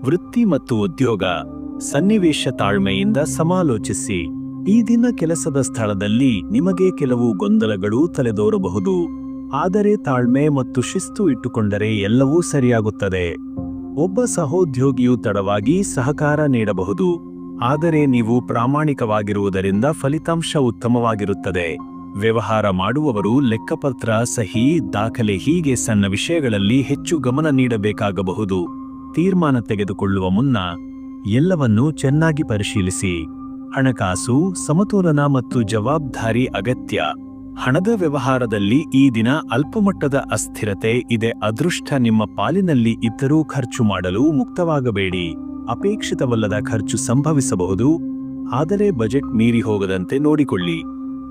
ವೃತ್ತಿ ಮತ್ತು ಉದ್ಯೋಗ ಸನ್ನಿವೇಶ ತಾಳ್ಮೆಯಿಂದ ಸಮಾಲೋಚಿಸಿ. ಈ ದಿನ ಕೆಲಸದ ಸ್ಥಳದಲ್ಲಿ ನಿಮಗೆ ಕೆಲವು ಗೊಂದಲಗಳು ತಲೆದೋರಬಹುದು. ಆದರೆ ತಾಳ್ಮೆ ಮತ್ತು ಶಿಸ್ತು ಇಟ್ಟುಕೊಂಡರೆ ಎಲ್ಲವೂ ಸರಿಯಾಗುತ್ತದೆ. ಒಬ್ಬ ಸಹೋದ್ಯೋಗಿಯು ತಡವಾಗಿ ಸಹಕಾರ ನೀಡಬಹುದು, ಆದರೆ ನೀವು ಪ್ರಾಮಾಣಿಕವಾಗಿರುವುದರಿಂದ ಫಲಿತಾಂಶ ಉತ್ತಮವಾಗಿರುತ್ತದೆ. ವ್ಯವಹಾರ ಮಾಡುವವರು ಲೆಕ್ಕಪತ್ರ, ಸಹಿ, ದಾಖಲೆ ಹೀಗೆ ಸಣ್ಣ ವಿಷಯಗಳಲ್ಲಿ ಹೆಚ್ಚು ಗಮನ ನೀಡಬೇಕಾಗಬಹುದು. ತೀರ್ಮಾನ ತೆಗೆದುಕೊಳ್ಳುವ ಮುನ್ನ ಎಲ್ಲವನ್ನೂ ಚೆನ್ನಾಗಿ ಪರಿಶೀಲಿಸಿ. ಹಣಕಾಸು ಸಮತೋಲನ ಮತ್ತು ಜವಾಬ್ದಾರಿ ಅಗತ್ಯ. ಹಣದ ವ್ಯವಹಾರದಲ್ಲಿ ಈ ದಿನ ಅಲ್ಪಮಟ್ಟದ ಅಸ್ಥಿರತೆ ಇದೆ. ಅದೃಷ್ಟ ನಿಮ್ಮ ಪಾಲಿನಲ್ಲಿ ಇದ್ದರೂ ಖರ್ಚು ಮಾಡಲು ಮುಕ್ತವಾಗಬೇಡಿ. ಅಪೇಕ್ಷಿತವಲ್ಲದ ಖರ್ಚು ಸಂಭವಿಸಬಹುದು, ಆದರೆ ಬಜೆಟ್ ಮೀರಿ ಹೋಗದಂತೆ ನೋಡಿಕೊಳ್ಳಿ.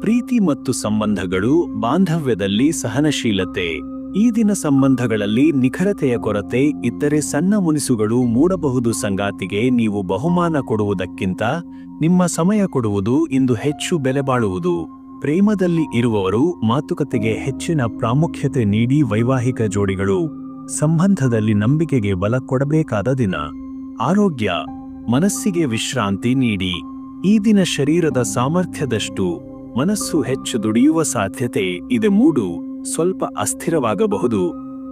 ಪ್ರೀತಿ ಮತ್ತು ಸಂಬಂಧಗಳು, ಬಾಂಧವ್ಯದಲ್ಲಿ ಸಹನಶೀಲತೆ. ಈ ದಿನ ಸಂಬಂಧಗಳಲ್ಲಿ ನಿಖರತೆಯ ಕೊರತೆ ಇದ್ದರೆ ಸಣ್ಣ ಮುನಿಸುಗಳು ಮೂಡಬಹುದು. ಸಂಗಾತಿಗೆ ನೀವು ಬಹುಮಾನ ಕೊಡುವುದಕ್ಕಿಂತ ನಿಮ್ಮ ಸಮಯ ಕೊಡುವುದು ಇಂದು ಹೆಚ್ಚು ಬೆಲೆ ಬಾಳುವುದು. ಪ್ರೇಮದಲ್ಲಿ ಇರುವವರು ಮಾತುಕತೆಗೆ ಹೆಚ್ಚಿನ ಪ್ರಾಮುಖ್ಯತೆ ನೀಡಿ. ವೈವಾಹಿಕ ಜೋಡಿಗಳು ಸಂಬಂಧದಲ್ಲಿ ನಂಬಿಕೆಗೆ ಬಲ ಕೊಡಬೇಕಾದ ದಿನ. ಆರೋಗ್ಯ ಮನಸ್ಸಿಗೆ ವಿಶ್ರಾಂತಿ ನೀಡಿ. ಈ ದಿನ ಶರೀರದ ಸಾಮರ್ಥ್ಯದಷ್ಟು ಮನಸ್ಸು ಹೆಚ್ಚು ದುಡಿಯುವ ಸಾಧ್ಯತೆ ಇದೆ. ಮೂಡು ಸ್ವಲ್ಪ ಅಸ್ಥಿರವಾಗಬಹುದು.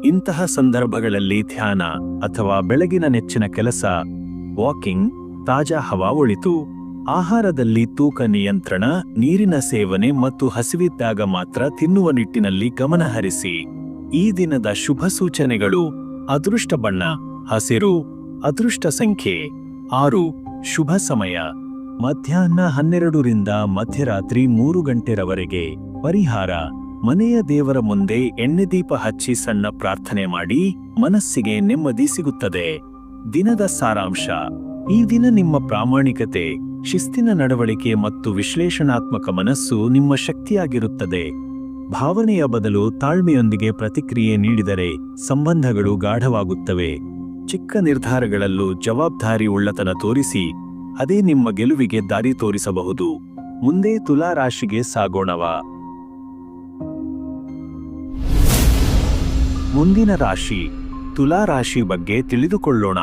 ಇಂತಹ ಸಂದರ್ಭಗಳಲ್ಲಿ ಧ್ಯಾನ ಅಥವಾ ಬೆಳಗಿನ ನೆಚ್ಚಿನ ಕೆಲಸ, ವಾಕಿಂಗ್, ತಾಜಾ ಹವಾ ಒಳಿತು. ಆಹಾರದಲ್ಲಿ ತೂಕ ನಿಯಂತ್ರಣ, ನೀರಿನ ಸೇವನೆ ಮತ್ತು ಹಸಿವಿದ್ದಾಗ ಮಾತ್ರ ತಿನ್ನುವ ನಿಟ್ಟಿನಲ್ಲಿ ಗಮನ ಹರಿಸಿ. ಈ ದಿನದ ಶುಭ ಸೂಚನೆಗಳು: ಅದೃಷ್ಟ ಬಣ್ಣ ಹಸಿರು, ಅದೃಷ್ಟ ಸಂಖ್ಯೆ 6, ಶುಭ ಸಮಯ ಮಧ್ಯಾಹ್ನ 12 ರಿಂದ ಮಧ್ಯರಾತ್ರಿ 3 ಗಂಟೆರವರೆಗೆ. ಪರಿಹಾರ: ಮನೆಯ ದೇವರ ಮುಂದೆ ಎಣ್ಣೆ ದೀಪ ಹಚ್ಚಿ ಸಣ್ಣ ಪ್ರಾರ್ಥನೆ ಮಾಡಿ, ಮನಸ್ಸಿಗೆ ನೆಮ್ಮದಿ ಸಿಗುತ್ತದೆ. ದಿನದ ಸಾರಾಂಶ: ಈ ದಿನ ನಿಮ್ಮ ಪ್ರಾಮಾಣಿಕತೆ, ಶಿಸ್ತಿನ ನಡವಳಿಕೆ ಮತ್ತು ವಿಶ್ಲೇಷಣಾತ್ಮಕ ಮನಸ್ಸು ನಿಮ್ಮ ಶಕ್ತಿಯಾಗಿರುತ್ತದೆ. ಭಾವನೆಯ ಬದಲು ತಾಳ್ಮೆಯೊಂದಿಗೆ ಪ್ರತಿಕ್ರಿಯೆ ನೀಡಿದರೆ ಸಂಬಂಧಗಳು ಗಾಢವಾಗುತ್ತವೆ. ಚಿಕ್ಕ ನಿರ್ಧಾರಗಳಲ್ಲೂ ಜವಾಬ್ದಾರಿ ಉಳ್ಳತನ ತೋರಿಸಿ, ಅದೇ ನಿಮ್ಮ ಗೆಲುವಿಗೆ ದಾರಿ ತೋರಿಸಬಹುದು. ಮುಂದೆ ತುಲಾ ರಾಶಿಗೆ ಸಾಗೋಣವಾ? ಮುಂದಿನ ರಾಶಿ ತುಲಾ ರಾಶಿ ಬಗ್ಗೆ ತಿಳಿದುಕೊಳ್ಳೋಣ.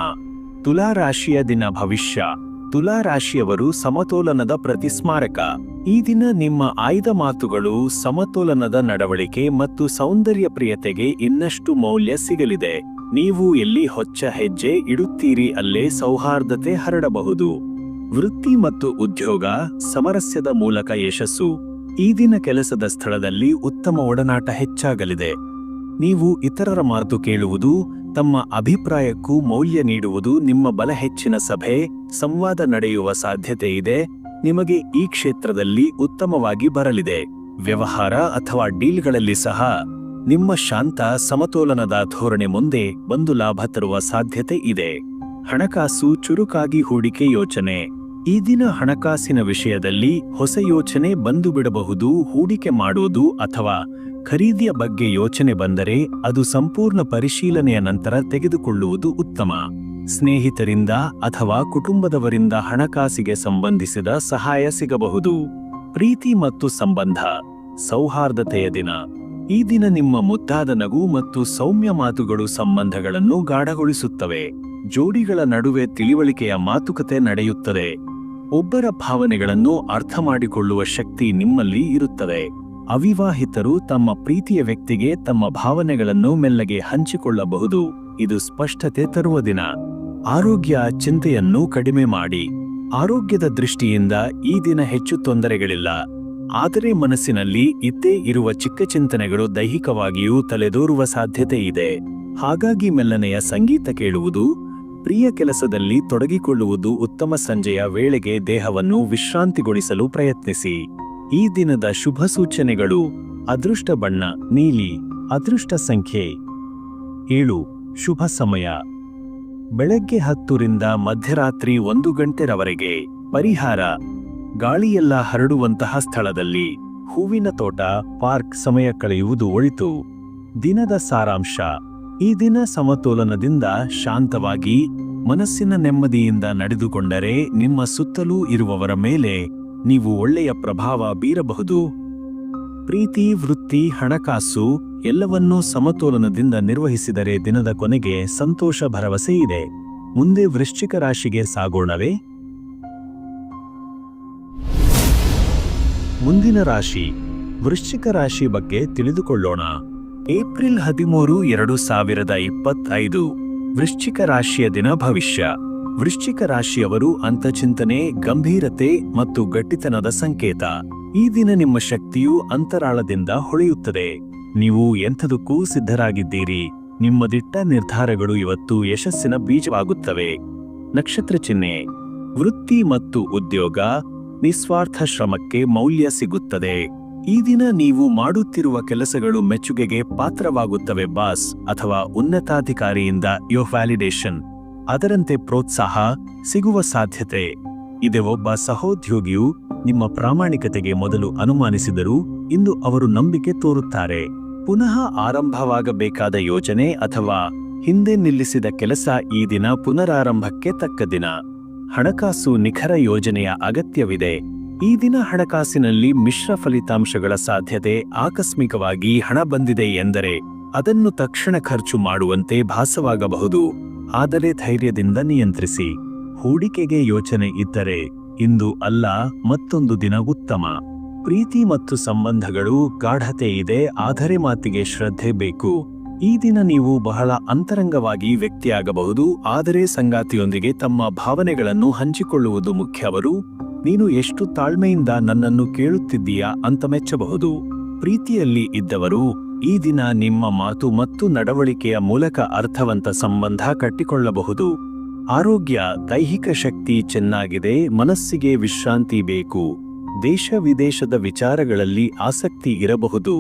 ತುಲಾ ರಾಶಿಯ ದಿನ ಭವಿಷ್ಯ. ತುಲಾ ರಾಶಿಯವರು ಸಮತೋಲನದ ಪ್ರತಿಸ್ಮಾರಕ. ಈ ದಿನ ನಿಮ್ಮ ಆಯ್ದ ಮಾತುಗಳು, ಸಮತೋಲನದ ನಡವಳಿಕೆ ಮತ್ತು ಸೌಂದರ್ಯ ಪ್ರಿಯತೆಗೆ ಇನ್ನಷ್ಟು ಮೌಲ್ಯ ಸಿಗಲಿದೆ. ನೀವು ಎಲ್ಲಿ ಹೊಚ್ಚ ಹೆಜ್ಜೆ ಇಡುತ್ತೀರಿ ಅಲ್ಲೇ ಸೌಹಾರ್ದತೆ ಹರಡಬಹುದು. ವೃತ್ತಿ ಮತ್ತು ಉದ್ಯೋಗ ಸಮರಸ್ಯದ ಮೂಲಕ ಯಶಸ್ಸು. ಈ ದಿನ ಕೆಲಸದ ಸ್ಥಳದಲ್ಲಿ ಉತ್ತಮ ಒಡನಾಟ ಹೆಚ್ಚಾಗಲಿದೆ. ನೀವು ಇತರರ ಮಾತು ಕೇಳುವುದು, ತಮ್ಮ ಅಭಿಪ್ರಾಯಕ್ಕೂ ಮೌಲ್ಯ ನೀಡುವುದು ನಿಮ್ಮ ಬಲ. ಹೆಚ್ಚಿನ ಸಭೆ, ಸಂವಾದ ನಡೆಯುವ ಸಾಧ್ಯತೆ ಇದೆ. ನಿಮಗೆ ಈ ಕ್ಷೇತ್ರದಲ್ಲಿ ಉತ್ತಮವಾಗಿ ಬರಲಿದೆ. ವ್ಯವಹಾರ ಅಥವಾ ಡೀಲ್ಗಳಲ್ಲಿ ಸಹ ನಿಮ್ಮ ಶಾಂತ ಸಮತೋಲನದ ಧೋರಣೆ ಮುಂದೆ ಬಂದು ಲಾಭ ತರುವ ಸಾಧ್ಯತೆ ಇದೆ. ಹಣಕಾಸು ಚುರುಕಾಗಿ. ಹೂಡಿಕೆ ಯೋಚನೆ. ಈ ದಿನ ಹಣಕಾಸಿನ ವಿಷಯದಲ್ಲಿ ಹೊಸ ಯೋಚನೆ ಬಂದು ಬಿಡಬಹುದು. ಹೂಡಿಕೆ ಮಾಡುವುದು ಅಥವಾ ಖರೀದಿಯ ಬಗ್ಗೆ ಯೋಚನೆ ಬಂದರೆ ಅದು ಸಂಪೂರ್ಣ ಪರಿಶೀಲನೆಯ ನಂತರ ತೆಗೆದುಕೊಳ್ಳುವುದು ಉತ್ತಮ. ಸ್ನೇಹಿತರಿಂದ ಅಥವಾ ಕುಟುಂಬದವರಿಂದ ಹಣಕಾಸಿಗೆ ಸಂಬಂಧಿಸಿದ ಸಹಾಯ ಸಿಗಬಹುದು. ಪ್ರೀತಿ ಮತ್ತು ಸಂಬಂಧ ಸೌಹಾರ್ದತೆಯ ದಿನ. ಈ ದಿನ ನಿಮ್ಮ ಮುದ್ದಾದ ನಗು ಮತ್ತು ಸೌಮ್ಯ ಮಾತುಗಳು ಸಂಬಂಧಗಳನ್ನು ಗಾಢಗೊಳಿಸುತ್ತವೆ. ಜೋಡಿಗಳ ನಡುವೆ ತಿಳಿವಳಿಕೆಯ ಮಾತುಕತೆ ನಡೆಯುತ್ತದೆ. ಒಬ್ಬರ ಭಾವನೆಗಳನ್ನು ಅರ್ಥ ಮಾಡಿಕೊಳ್ಳುವ ಶಕ್ತಿ ನಿಮ್ಮಲ್ಲಿ ಇರುತ್ತದೆ. ಅವಿವಾಹಿತರು ತಮ್ಮ ಪ್ರೀತಿಯ ವ್ಯಕ್ತಿಗೆ ತಮ್ಮ ಭಾವನೆಗಳನ್ನು ಮೆಲ್ಲಗೆ ಹಂಚಿಕೊಳ್ಳಬಹುದು. ಇದು ಸ್ಪಷ್ಟತೆ ತರುವ ದಿನ. ಆರೋಗ್ಯ ಚಿಂತೆಯನ್ನು ಕಡಿಮೆ ಮಾಡಿ. ಆರೋಗ್ಯದ ದೃಷ್ಟಿಯಿಂದ ಈ ದಿನ ಹೆಚ್ಚು ತೊಂದರೆಗಳಿಲ್ಲ, ಆದರೆ ಮನಸ್ಸಿನಲ್ಲಿ ಇದ್ದೇ ಇರುವ ಚಿಕ್ಕ ಚಿಂತನೆಗಳು ದೈಹಿಕವಾಗಿಯೂ ತಲೆದೋರುವ ಸಾಧ್ಯತೆ ಇದೆ. ಹಾಗಾಗಿ ಮೆಲ್ಲನೆಯ ಸಂಗೀತ ಕೇಳುವುದು, ಪ್ರಿಯ ಕೆಲಸದಲ್ಲಿ ತೊಡಗಿಕೊಳ್ಳುವುದು ಉತ್ತಮ. ಸಂಜೆಯ ವೇಳೆಗೆ ದೇಹವನ್ನು ವಿಶ್ರಾಂತಿಗೊಳಿಸಲು ಪ್ರಯತ್ನಿಸಿ. ಈ ದಿನದ ಶುಭ ಸೂಚನೆಗಳು: ಅದೃಷ್ಟ ಬಣ್ಣ ನೀಲಿ, ಅದೃಷ್ಟ ಸಂಖ್ಯೆ 7, ಶುಭ ಸಮಯ ಬೆಳಗ್ಗೆ 10 ರಿಂದ ಮಧ್ಯರಾತ್ರಿ 1 ಗಂಟೆರವರೆಗೆ. ಪರಿಹಾರ: ಗಾಳಿಯೆಲ್ಲ ಹರಡುವಂತಹ ಸ್ಥಳದಲ್ಲಿ, ಹೂವಿನ ತೋಟ, ಪಾರ್ಕ್ ಸಮಯ ಕಳೆಯುವುದು ಒಳಿತು. ದಿನದ ಸಾರಾಂಶ: ಈ ದಿನ ಸಮತೋಲನದಿಂದ ಶಾಂತವಾಗಿ ಮನಸ್ಸಿನ ನೆಮ್ಮದಿಯಿಂದ ನಡೆದುಕೊಂಡರೆ ನಿಮ್ಮ ಸುತ್ತಲೂ ಇರುವವರ ಮೇಲೆ ನೀವು ಒಳ್ಳೆಯ ಪ್ರಭಾವ ಬೀರಬಹುದು. ಪ್ರೀತಿ, ವೃತ್ತಿ, ಹಣಕಾಸು ಎಲ್ಲವನ್ನೂ ಸಮತೋಲನದಿಂದ ನಿರ್ವಹಿಸಿದರೆ ದಿನದ ಕೊನೆಗೆ ಸಂತೋಷ ಭರವಸೆ ಇದೆ. ಮುಂದೆ ವೃಶ್ಚಿಕ ರಾಶಿಗೆ ಸಾಗೋಣವೇ? ಮುಂದಿನ ರಾಶಿ ವೃಶ್ಚಿಕ ರಾಶಿ ಬಗ್ಗೆ ತಿಳಿದುಕೊಳ್ಳೋಣ. ಏಪ್ರಿಲ್ 13, 2025 ವೃಶ್ಚಿಕ ರಾಶಿಯ ದಿನ ಭವಿಷ್ಯ. ವೃಶ್ಚಿಕ ರಾಶಿಯವರು ಅಂತಚಿಂತನೆ, ಗಂಭೀರತೆ ಮತ್ತು ಗಟ್ಟಿತನದ ಸಂಕೇತ. ಈ ದಿನ ನಿಮ್ಮ ಶಕ್ತಿಯು ಅಂತರಾಳದಿಂದ ಹೊಳೆಯುತ್ತದೆ. ನೀವು ಎಂಥದಕ್ಕೂ ಸಿದ್ಧರಾಗಿದ್ದೀರಿ. ನಿಮ್ಮ ದಿಟ್ಟ ನಿರ್ಧಾರಗಳು ಇವತ್ತು ಯಶಸ್ಸಿನ ಬೀಜವಾಗುತ್ತವೆ. ನಕ್ಷತ್ರ ಚಿಹ್ನೆ: ವೃತ್ತಿ ಮತ್ತು ಉದ್ಯೋಗ. ನಿಸ್ವಾರ್ಥ ಶ್ರಮಕ್ಕೆ ಮೌಲ್ಯ ಸಿಗುತ್ತದೆ. ಈ ದಿನ ನೀವು ಮಾಡುತ್ತಿರುವ ಕೆಲಸಗಳು ಮೆಚ್ಚುಗೆಗೆ ಪಾತ್ರವಾಗುತ್ತವೆ. ಬಾಸ್ ಅಥವಾ ಉನ್ನತಾಧಿಕಾರಿಯಿಂದ ವ್ಯಾಲಿಡೇಷನ್, ಅದರಂತೆ ಪ್ರೋತ್ಸಾಹ ಸಿಗುವ ಸಾಧ್ಯತೆ ಇದೆ. ಒಬ್ಬ ಸಹೋದ್ಯೋಗಿಯು ನಿಮ್ಮ ಪ್ರಾಮಾಣಿಕತೆಗೆ ಮೊದಲು ಅನುಮಾನಿಸಿದರೂ ಇಂದು ಅವರು ನಂಬಿಕೆ ತೋರುತ್ತಾರೆ. ಪುನಃ ಆರಂಭವಾಗಬೇಕಾದ ಯೋಜನೆ ಅಥವಾ ಹಿಂದೆ ನಿಲ್ಲಿಸಿದ ಕೆಲಸ ಈ ದಿನ ಪುನರಾರಂಭಕ್ಕೆ ತಕ್ಕ ದಿನ. ಹಣಕಾಸು ನಿಖರ ಯೋಜನೆಯ ಅಗತ್ಯವಿದೆ. ಈ ದಿನ ಹಣಕಾಸಿನಲ್ಲಿ ಮಿಶ್ರ ಫಲಿತಾಂಶಗಳ ಸಾಧ್ಯತೆ. ಆಕಸ್ಮಿಕವಾಗಿ ಹಣ ಬಂದಿದೆ ಎಂದರೆ ಅದನ್ನು ತಕ್ಷಣ ಖರ್ಚು ಮಾಡುವಂತೆ ಭಾಸವಾಗಬಹುದು, ಆದರೆ ಧೈರ್ಯದಿಂದ ನಿಯಂತ್ರಿಸಿ. ಹೂಡಿಕೆಗೆ ಯೋಚನೆ ಇದ್ದರೆ ಇಂದು ಅಲ್ಲ, ಮತ್ತೊಂದು ದಿನ ಉತ್ತಮ. ಪ್ರೀತಿ ಮತ್ತು ಸಂಬಂಧಗಳು ಗಾಢತೆ ಇದೆ, ಆದರೆ ಮಾತಿಗೆ ಶ್ರದ್ಧೆ ಬೇಕು. ಈ ದಿನ ನೀವು ಬಹಳ ಅಂತರಂಗವಾಗಿ ವ್ಯಕ್ತಿಯಾಗಬಹುದು, ಆದರೆ ಸಂಗಾತಿಯೊಂದಿಗೆ ತಮ್ಮ ಭಾವನೆಗಳನ್ನು ಹಂಚಿಕೊಳ್ಳುವುದು ಮುಖ್ಯ. ಅವರು ನೀನು ಎಷ್ಟು ತಾಳ್ಮೆಯಿಂದ ನನ್ನನ್ನು ಕೇಳುತ್ತಿದ್ದೀಯಾ ಅಂತ ಮೆಚ್ಚಬಹುದು. ಪ್ರೀತಿಯಲ್ಲಿ ಇದ್ದವರು ಈ ದಿನ ನಿಮ್ಮ ಮಾತು ಮತ್ತು ನಡವಳಿಕೆಯ ಮೂಲಕ ಅರ್ಥವಂತ ಸಂಬಂಧ ಕಟ್ಟಿಕೊಳ್ಳಬಹುದು. ಆರೋಗ್ಯ, ದೈಹಿಕ ಶಕ್ತಿ ಚೆನ್ನಾಗಿದೆ, ಮನಸ್ಸಿಗೆ ವಿಶ್ರಾಂತಿ ಬೇಕು. ದೇಶ ವಿದೇಶದ ವಿಚಾರಗಳಲ್ಲಿ ಆಸಕ್ತಿ ಇರಬಹುದು,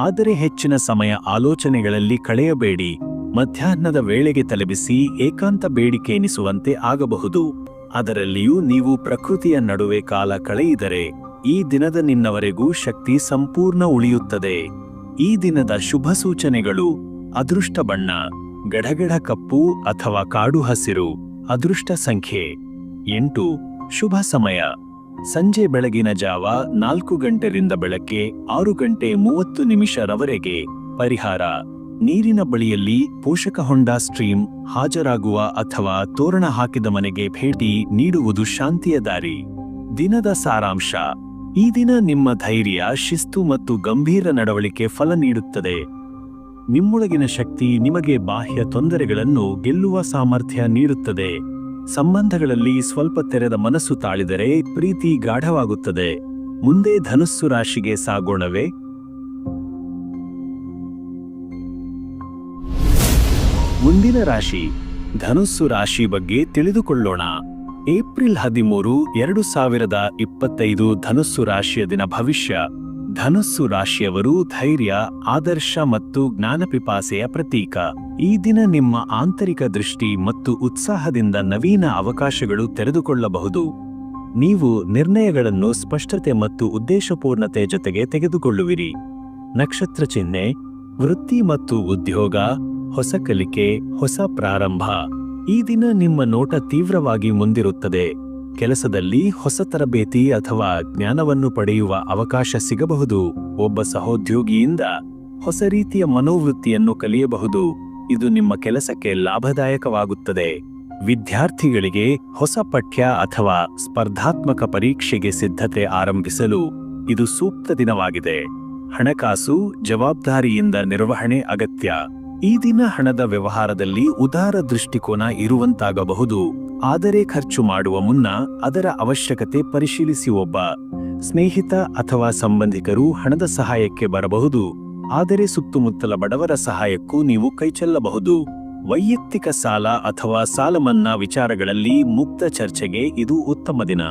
ಆದರೆ ಹೆಚ್ಚಿನ ಸಮಯ ಆಲೋಚನೆಗಳಲ್ಲಿ ಕಳೆಯಬೇಡಿ. ಮಧ್ಯಾಹ್ನದ ವೇಳೆಗೆ ತಲೆಬಿಸಿ ಏಕಾಂತ ಬೇಡಿಕೆ ಎನಿಸುವಂತೆ ಆಗಬಹುದು. ಅದರಲ್ಲಿಯೂ ನೀವು ಪ್ರಕೃತಿಯ ನಡುವೆ ಕಾಲ ಕಳೆಯಿದರೆ ಈ ದಿನದ ನಿನ್ನವರೆಗೂ ಶಕ್ತಿ ಸಂಪೂರ್ಣ ಉಳಿಯುತ್ತದೆ. ಈ ದಿನದ ಶುಭ ಸೂಚನೆಗಳು: ಅದೃಷ್ಟ ಬಣ್ಣ ಗಡಗಡ ಕಪ್ಪು ಅಥವಾ ಕಾಡು ಹಸಿರು. ಅದೃಷ್ಟ ಸಂಖ್ಯೆ 8. ಶುಭ ಸಮಯ ಸಂಜೆ ಬೆಳಗಿನ ಜಾವ 4 ಗಂಟೆಯಿಂದ ಬೆಳಗ್ಗೆ 6 ಗಂಟೆ 30 ನಿಮಿಷರವರೆಗೆ. ಪರಿಹಾರ: ನೀರಿನ ಬಳಿಯಲ್ಲಿ ಪೋಷಕ ಹೊಂಡ ಸ್ಟ್ರೀಮ್ ಹಾಜರಾಗುವ ಅಥವಾ ತೋರಣ ಹಾಕಿದ ಮನೆಗೆ ಭೇಟಿ ನೀಡುವುದು ಶಾಂತಿಯ ದಾರಿ. ದಿನದ ಸಾರಾಂಶ: ಈ ದಿನ ನಿಮ್ಮ ಧೈರ್ಯ, ಶಿಸ್ತು ಮತ್ತು ಗಂಭೀರ ನಡವಳಿಕೆ ಫಲ ನೀಡುತ್ತದೆ. ನಿಮ್ಮೊಳಗಿನ ಶಕ್ತಿ ನಿಮಗೆ ಬಾಹ್ಯ ತೊಂದರೆಗಳನ್ನು ಗೆಲ್ಲುವ ಸಾಮರ್ಥ್ಯ ನೀಡುತ್ತದೆ. ಸಂಬಂಧಗಳಲ್ಲಿ ಸ್ವಲ್ಪ ತೆರೆದ ಮನಸ್ಸು ತಾಳಿದರೆ ಪ್ರೀತಿ ಗಾಢವಾಗುತ್ತದೆ. ಮುಂದೆ ಧನುಸ್ಸು ರಾಶಿಗೆ ಸಾಗೋಣವೇ? ಮುಂದಿನ ರಾಶಿ ಧನುಸ್ಸು ರಾಶಿ ಬಗ್ಗೆ ತಿಳಿದುಕೊಳ್ಳೋಣ. ಏಪ್ರಿಲ್ 13, 2025 ಧನುಸ್ಸು ರಾಶಿಯ ದಿನ ಭವಿಷ್ಯ. ಧನುಸ್ಸು ರಾಶಿಯವರು ಧೈರ್ಯ, ಆದರ್ಶ ಮತ್ತು ಜ್ಞಾನಪಿಪಾಸೆಯ ಪ್ರತೀಕ. ಈ ದಿನ ನಿಮ್ಮ ಆಂತರಿಕ ದೃಷ್ಟಿ ಮತ್ತು ಉತ್ಸಾಹದಿಂದ ನವೀನ ಅವಕಾಶಗಳು ತೆರೆದುಕೊಳ್ಳಬಹುದು. ನೀವು ನಿರ್ಣಯಗಳನ್ನು ಸ್ಪಷ್ಟತೆ ಮತ್ತು ಉದ್ದೇಶಪೂರ್ಣತೆ ಜೊತೆಗೆ ತೆಗೆದುಕೊಳ್ಳುವಿರಿ. ನಕ್ಷತ್ರ ಚಿಹ್ನೆ: ವೃತ್ತಿ ಮತ್ತು ಉದ್ಯೋಗ. ಹೊಸ ಕಲಿಕೆ, ಹೊಸ ಪ್ರಾರಂಭ. ಈ ದಿನ ನಿಮ್ಮ ನೋಟ ತೀವ್ರವಾಗಿ ಮುಂದಿರುತ್ತದೆ. ಕೆಲಸದಲ್ಲಿ ಹೊಸ ತರಬೇತಿ ಅಥವಾ ಜ್ಞಾನವನ್ನು ಪಡೆಯುವ ಅವಕಾಶ ಸಿಗಬಹುದು. ಒಬ್ಬ ಸಹೋದ್ಯೋಗಿಯಿಂದ ಹೊಸ ರೀತಿಯ ಮನೋವೃತ್ತಿಯನ್ನು ಕಲಿಯಬಹುದು. ಇದು ನಿಮ್ಮ ಕೆಲಸಕ್ಕೆ ಲಾಭದಾಯಕವಾಗುತ್ತದೆ. ವಿದ್ಯಾರ್ಥಿಗಳಿಗೆ ಹೊಸ ಪಠ್ಯ ಅಥವಾ ಸ್ಪರ್ಧಾತ್ಮಕ ಪರೀಕ್ಷೆಗೆ ಸಿದ್ಧತೆ ಆರಂಭಿಸಲು ಇದು ಸೂಕ್ತ ದಿನವಾಗಿದೆ. ಹಣಕಾಸು ಜವಾಬ್ದಾರಿಯಿಂದ ನಿರ್ವಹಣೆ ಅಗತ್ಯ. ಈ ದಿನ ಹಣದ ವ್ಯವಹಾರದಲ್ಲಿ ಉದಾರ ದೃಷ್ಟಿಕೋನ ಇರುವಂತಾಗಬಹುದು, ಆದರೆ ಖರ್ಚು ಮಾಡುವ ಮುನ್ನ ಅದರ ಅವಶ್ಯಕತೆ ಪರಿಶೀಲಿಸಿ. ಒಬ್ಬ ಸ್ನೇಹಿತ ಅಥವಾ ಸಂಬಂಧಿಕರು ಹಣದ ಸಹಾಯಕ್ಕೆ ಬರಬಹುದು, ಆದರೆ ಸುತ್ತಮುತ್ತಲ ಬಡವರ ಸಹಾಯಕ್ಕೂ ನೀವು ಕೈಚೆಲ್ಲಬಹುದು. ವೈಯಕ್ತಿಕ ಸಾಲ ಅಥವಾ ಸಾಲ ಮನ್ನಾ ವಿಚಾರಗಳಲ್ಲಿ ಮುಕ್ತ ಚರ್ಚೆಗೆ ಇದು ಉತ್ತಮ ದಿನ.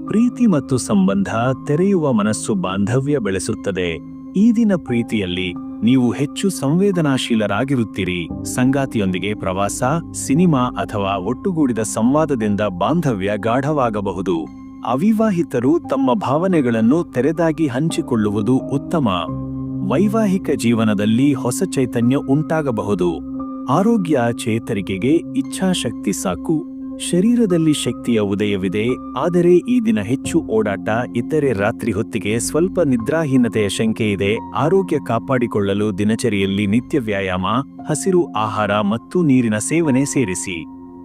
ಪ್ರೀತಿ ಮತ್ತು ಸಂಬಂಧ ತೆರೆಯುವ ಮನಸ್ಸು ಬಾಂಧವ್ಯ ಬೆಳೆಸುತ್ತದೆ. ಈ ದಿನ ಪ್ರೀತಿಯಲ್ಲಿ ನೀವು ಹೆಚ್ಚು ಸಂವೇದನಾಶೀಲರಾಗಿರುತ್ತೀರಿ. ಸಂಗಾತಿಯೊಂದಿಗೆ ಪ್ರವಾಸ, ಸಿನಿಮಾ ಅಥವಾ ಒಟ್ಟುಗೂಡಿದ ಸಂವಾದದಿಂದ ಬಾಂಧವ್ಯ ಗಾಢವಾಗಬಹುದು. ಅವಿವಾಹಿತರು ತಮ್ಮ ಭಾವನೆಗಳನ್ನು ತೆರೆದಾಗಿ ಹಂಚಿಕೊಳ್ಳುವುದು ಉತ್ತಮ. ವೈವಾಹಿಕ ಜೀವನದಲ್ಲಿ ಹೊಸ ಚೈತನ್ಯ ಉಂಟಾಗಬಹುದು. ಆರೋಗ್ಯ ಚೇತರಿಕೆಗೆ ಇಚ್ಛಾಶಕ್ತಿ ಸಾಕು. ಶರೀರದಲ್ಲಿ ಶಕ್ತಿಯ ಉದಯವಿದೆ, ಆದರೆ ಈ ದಿನ ಹೆಚ್ಚು ಓಡಾಟ, ಇತರೆ ರಾತ್ರಿ ಹೊತ್ತಿಗೆ ಸ್ವಲ್ಪ ನಿದ್ರಾಹೀನತೆಯ ಶಂಕೆ ಇದೆ. ಆರೋಗ್ಯ ಕಾಪಾಡಿಕೊಳ್ಳಲು ದಿನಚರಿಯಲ್ಲಿ ನಿತ್ಯ ವ್ಯಾಯಾಮ, ಹಸಿರು ಆಹಾರ ಮತ್ತು ನೀರಿನ ಸೇವನೆ ಸೇರಿಸಿ.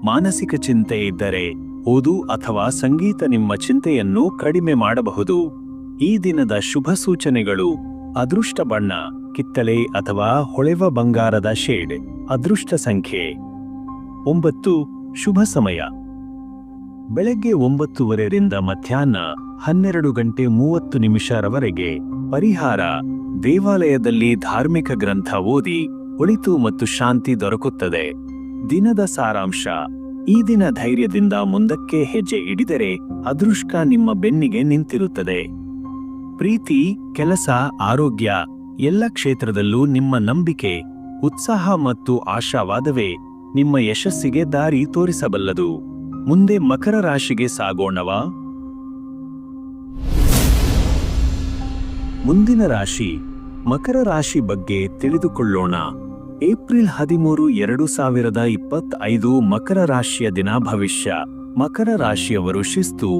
ಮಾನಸಿಕ ಚಿಂತೆ ಇದ್ದರೆ ಓದು ಅಥವಾ ಸಂಗೀತ ನಿಮ್ಮ ಚಿಂತೆಯನ್ನು ಕಡಿಮೆ ಮಾಡಬಹುದು. ಈ ದಿನದ ಶುಭ ಸೂಚನೆಗಳು: ಅದೃಷ್ಟ ಬಣ್ಣ ಕಿತ್ತಳೆ ಅಥವಾ ಹೊಳೆವ ಬಂಗಾರದ ಶೇಡ್. ಅದೃಷ್ಟ ಸಂಖ್ಯೆ 9. ಶುಭ ಸಮಯ ಬೆಳಗ್ಗೆ 9:30 ರಿಂದ ಮಧ್ಯಾಹ್ನ 12:30 ರವರೆಗೆ. ಪರಿಹಾರ: ದೇವಾಲಯದಲ್ಲಿ ಧಾರ್ಮಿಕ ಗ್ರಂಥ ಓದಿ ಒಳಿತು ಮತ್ತು ಶಾಂತಿ ದೊರಕುತ್ತದೆ. ದಿನದ ಸಾರಾಂಶ: ಈ ದಿನ ಧೈರ್ಯದಿಂದ ಮುಂದಕ್ಕೆ ಹೆಜ್ಜೆ ಇಡಿದರೆ ಅದೃಷ್ಟ ನಿಮ್ಮ ಬೆನ್ನಿಗೆ ನಿಂತಿರುತ್ತದೆ. ಪ್ರೀತಿ, ಕೆಲಸ, ಆರೋಗ್ಯ ಎಲ್ಲ ಕ್ಷೇತ್ರದಲ್ಲೂ ನಿಮ್ಮ ನಂಬಿಕೆ, ಉತ್ಸಾಹ ಮತ್ತು ಆಶಾವಾದವೇ ನಿಮ್ಮ ಯಶಸ್ಸಿಗೆ ದಾರಿ ತೋರಿಸಬಲ್ಲದು. ಮುಂದೆ ಮಕರ ರಾಶಿಗೆ ಸಾಗೋಣವಾ? ಮುಂದಿನ ರಾಶಿ ಮಕರ ರಾಶಿ ಬಗ್ಗೆ ತಿಳಿದುಕೊಳ್ಳೋಣ. ಏಪ್ರಿಲ್ 13, 2025 ಮಕರ ರಾಶಿಯ ದಿನ. ಭವಿಷ್ಯ: ಮಕರ ರಾಶಿಯವರು ಶಿಸ್ತು,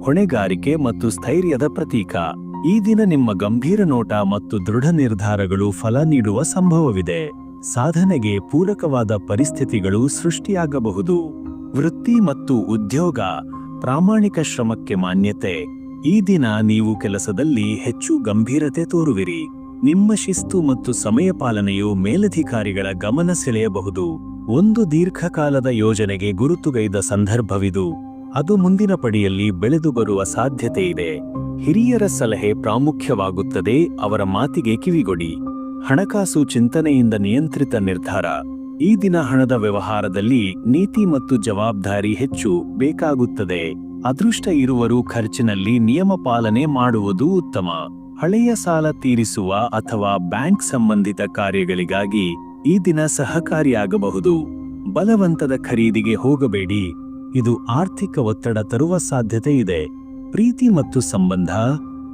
ಹೊಣೆಗಾರಿಕೆ ಮತ್ತು ಸ್ಥೈರ್ಯದ ಪ್ರತೀಕ. ಈ ದಿನ ನಿಮ್ಮ ಗಂಭೀರ ನೋಟ ಮತ್ತು ದೃಢ ನಿರ್ಧಾರಗಳು ಫಲ ನೀಡುವ ಸಂಭವವಿದೆ. ಸಾಧನೆಗೆ ಪೂರಕವಾದ ಪರಿಸ್ಥಿತಿಗಳು ಸೃಷ್ಟಿಯಾಗಬಹುದು. ವೃತ್ತಿ ಮತ್ತು ಉದ್ಯೋಗ: ಪ್ರಾಮಾಣಿಕ ಶ್ರಮಕ್ಕೆ ಮಾನ್ಯತೆ. ಈ ದಿನ ನೀವು ಕೆಲಸದಲ್ಲಿ ಹೆಚ್ಚು ಗಂಭೀರತೆ ತೋರುವಿರಿ. ನಿಮ್ಮ ಶಿಸ್ತು ಮತ್ತು ಸಮಯ ಪಾಲನೆಯು ಮೇಲಧಿಕಾರಿಗಳ ಗಮನ ಸೆಳೆಯಬಹುದು. ಒಂದು ದೀರ್ಘಕಾಲದ ಯೋಜನೆಗೆ ಗುರುತುಗೈದ ಸಂದರ್ಭವಿದು. ಅದು ಮುಂದಿನ ಪಡಿಯಲ್ಲಿ ಬೆಳೆದು ಬರುವ ಸಾಧ್ಯತೆ ಇದೆ. ಹಿರಿಯರ ಸಲಹೆ ಪ್ರಾಮುಖ್ಯವಾಗುತ್ತದೆ, ಅವರ ಮಾತಿಗೆ ಕಿವಿಗೊಡಿ. ಹಣಕಾಸು ಚಿಂತನೆಯಿಂದ ನಿಯಂತ್ರಿತ ನಿರ್ಧಾರ. ಈ ದಿನ ಹಣದ ವ್ಯವಹಾರದಲ್ಲಿ ನೀತಿ ಮತ್ತು ಜವಾಬ್ದಾರಿ ಹೆಚ್ಚು ಬೇಕಾಗುತ್ತದೆ. ಅದೃಷ್ಟ ಇರುವರು ಖರ್ಚಿನಲ್ಲಿ ನಿಯಮ ಪಾಲನೆ ಮಾಡುವುದು ಉತ್ತಮ. ಹಳೆಯ ಸಾಲ ತೀರಿಸುವ ಅಥವಾ ಬ್ಯಾಂಕ್ ಸಂಬಂಧಿತ ಕಾರ್ಯಗಳಿಗಾಗಿ ಈ ದಿನ ಸಹಕಾರಿಯಾಗಬಹುದು. ಬಲವಂತದ ಖರೀದಿಗೆ ಹೋಗಬೇಡಿ, ಇದು ಆರ್ಥಿಕ ಒತ್ತಡ ತರುವ ಸಾಧ್ಯತೆ ಇದೆ. ಪ್ರೀತಿ ಮತ್ತು ಸಂಬಂಧ: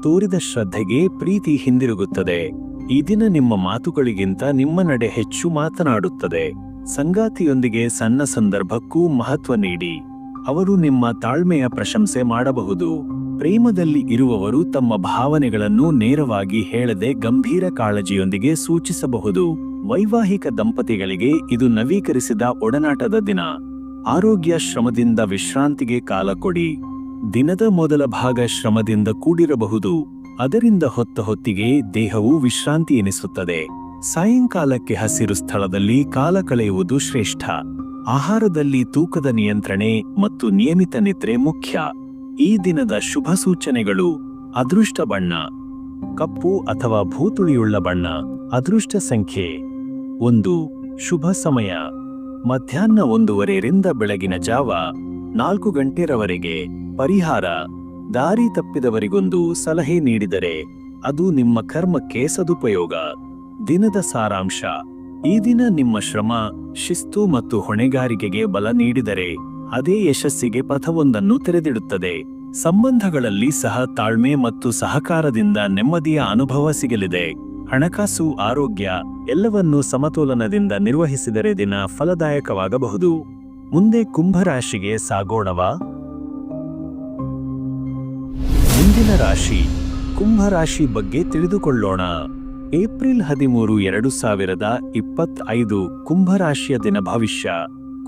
ತೋರಿದ ಶ್ರದ್ಧೆಗೆ ಪ್ರೀತಿ ಹಿಂದಿರುಗುತ್ತದೆ. ಈ ದಿನ ನಿಮ್ಮ ಮಾತುಗಳಿಗಿಂತ ನಿಮ್ಮ ನಡೆ ಹೆಚ್ಚು ಮಾತನಾಡುತ್ತದೆ. ಸಂಗಾತಿಯೊಂದಿಗೆ ಸಣ್ಣ ಸಂದರ್ಭಕ್ಕೂ ಮಹತ್ವ ನೀಡಿ, ಅವರು ನಿಮ್ಮ ತಾಳ್ಮೆಯ ಪ್ರಶಂಸೆ ಮಾಡಬಹುದು. ಪ್ರೇಮದಲ್ಲಿ ಇರುವವರು ತಮ್ಮ ಭಾವನೆಗಳನ್ನು ನೇರವಾಗಿ ಹೇಳದೆ ಗಂಭೀರ ಕಾಳಜಿಯೊಂದಿಗೆ ಸೂಚಿಸಬಹುದು. ವೈವಾಹಿಕ ದಂಪತಿಗಳಿಗೆ ಇದು ನವೀಕರಿಸಿದ ಒಡನಾಟದ ದಿನ. ಆರೋಗ್ಯ: ಶ್ರಮದಿಂದ ವಿಶ್ರಾಂತಿಗೆ ಕಾಲ ಕೊಡಿ. ದಿನದ ಮೊದಲ ಭಾಗ ಶ್ರಮದಿಂದ ಕೂಡಿರಬಹುದು, ಅದರಿಂದ ಹೊತ್ತ ಹೊತ್ತಿಗೆ ದೇಹವು ವಿಶ್ರಾಂತಿ ಎನಿಸುತ್ತದೆ. ಸಾಯಂಕಾಲಕ್ಕೆ ಹಸಿರು ಸ್ಥಳದಲ್ಲಿ ಕಾಲ ಕಳೆಯುವುದು ಶ್ರೇಷ್ಠ. ಆಹಾರದಲ್ಲಿ ತೂಕದ ನಿಯಂತ್ರಣೆ ಮತ್ತು ನಿಯಮಿತ ನಿದ್ರೆ ಮುಖ್ಯ. ಈ ದಿನದ ಶುಭ ಸೂಚನೆಗಳು: ಅದೃಷ್ಟ ಬಣ್ಣ ಕಪ್ಪು ಅಥವಾ ಭೂತುಳಿಯುಳ್ಳ ಬಣ್ಣ. ಅದೃಷ್ಟ ಸಂಖ್ಯೆ 1. ಶುಭ ಸಮಯ ಮಧ್ಯಾಹ್ನ 1:30 ರಿಂದ ಬೆಳಗಿನ ಜಾವ 4 ಗಂಟೆರವರೆಗೆ. ಪರಿಹಾರ: ದಾರಿ ತಪ್ಪಿದವರಿಗೊಂದು ಸಲಹೆ ನೀಡಿದರೆ ಅದು ನಿಮ್ಮ ಕರ್ಮಕ್ಕೆ ಸದುಪಯೋಗ. ದಿನದ ಸಾರಾಂಶ: ಈ ದಿನ ನಿಮ್ಮ ಶ್ರಮ, ಶಿಸ್ತು ಮತ್ತು ಹೊಣೆಗಾರಿಕೆಗೆ ಬಲ ನೀಡಿದರೆ ಅದೇ ಯಶಸ್ಸಿಗೆ ಪಥವೊಂದನ್ನು ತೆರೆದಿಡುತ್ತದೆ. ಸಂಬಂಧಗಳಲ್ಲಿ ಸಹ ತಾಳ್ಮೆ ಮತ್ತು ಸಹಕಾರದಿಂದ ನೆಮ್ಮದಿಯ ಅನುಭವ ಸಿಗಲಿದೆ. ಹಣಕಾಸು, ಆರೋಗ್ಯ ಎಲ್ಲವನ್ನೂ ಸಮತೋಲನದಿಂದ ನಿರ್ವಹಿಸಿದರೆ ದಿನ ಫಲದಾಯಕವಾಗಬಹುದು. ಮುಂದೆ ಕುಂಭರಾಶಿಗೆ ಸಾಗೋಣವಾ? ಮುಂದಿನ ರಾಶಿ ಕುಂಭರಾಶಿ ಬಗ್ಗೆ ತಿಳಿದುಕೊಳ್ಳೋಣ. ಏಪ್ರಿಲ್ 13, 2025 ಕುಂಭರಾಶಿಯ ದಿನ. ಭವಿಷ್ಯ: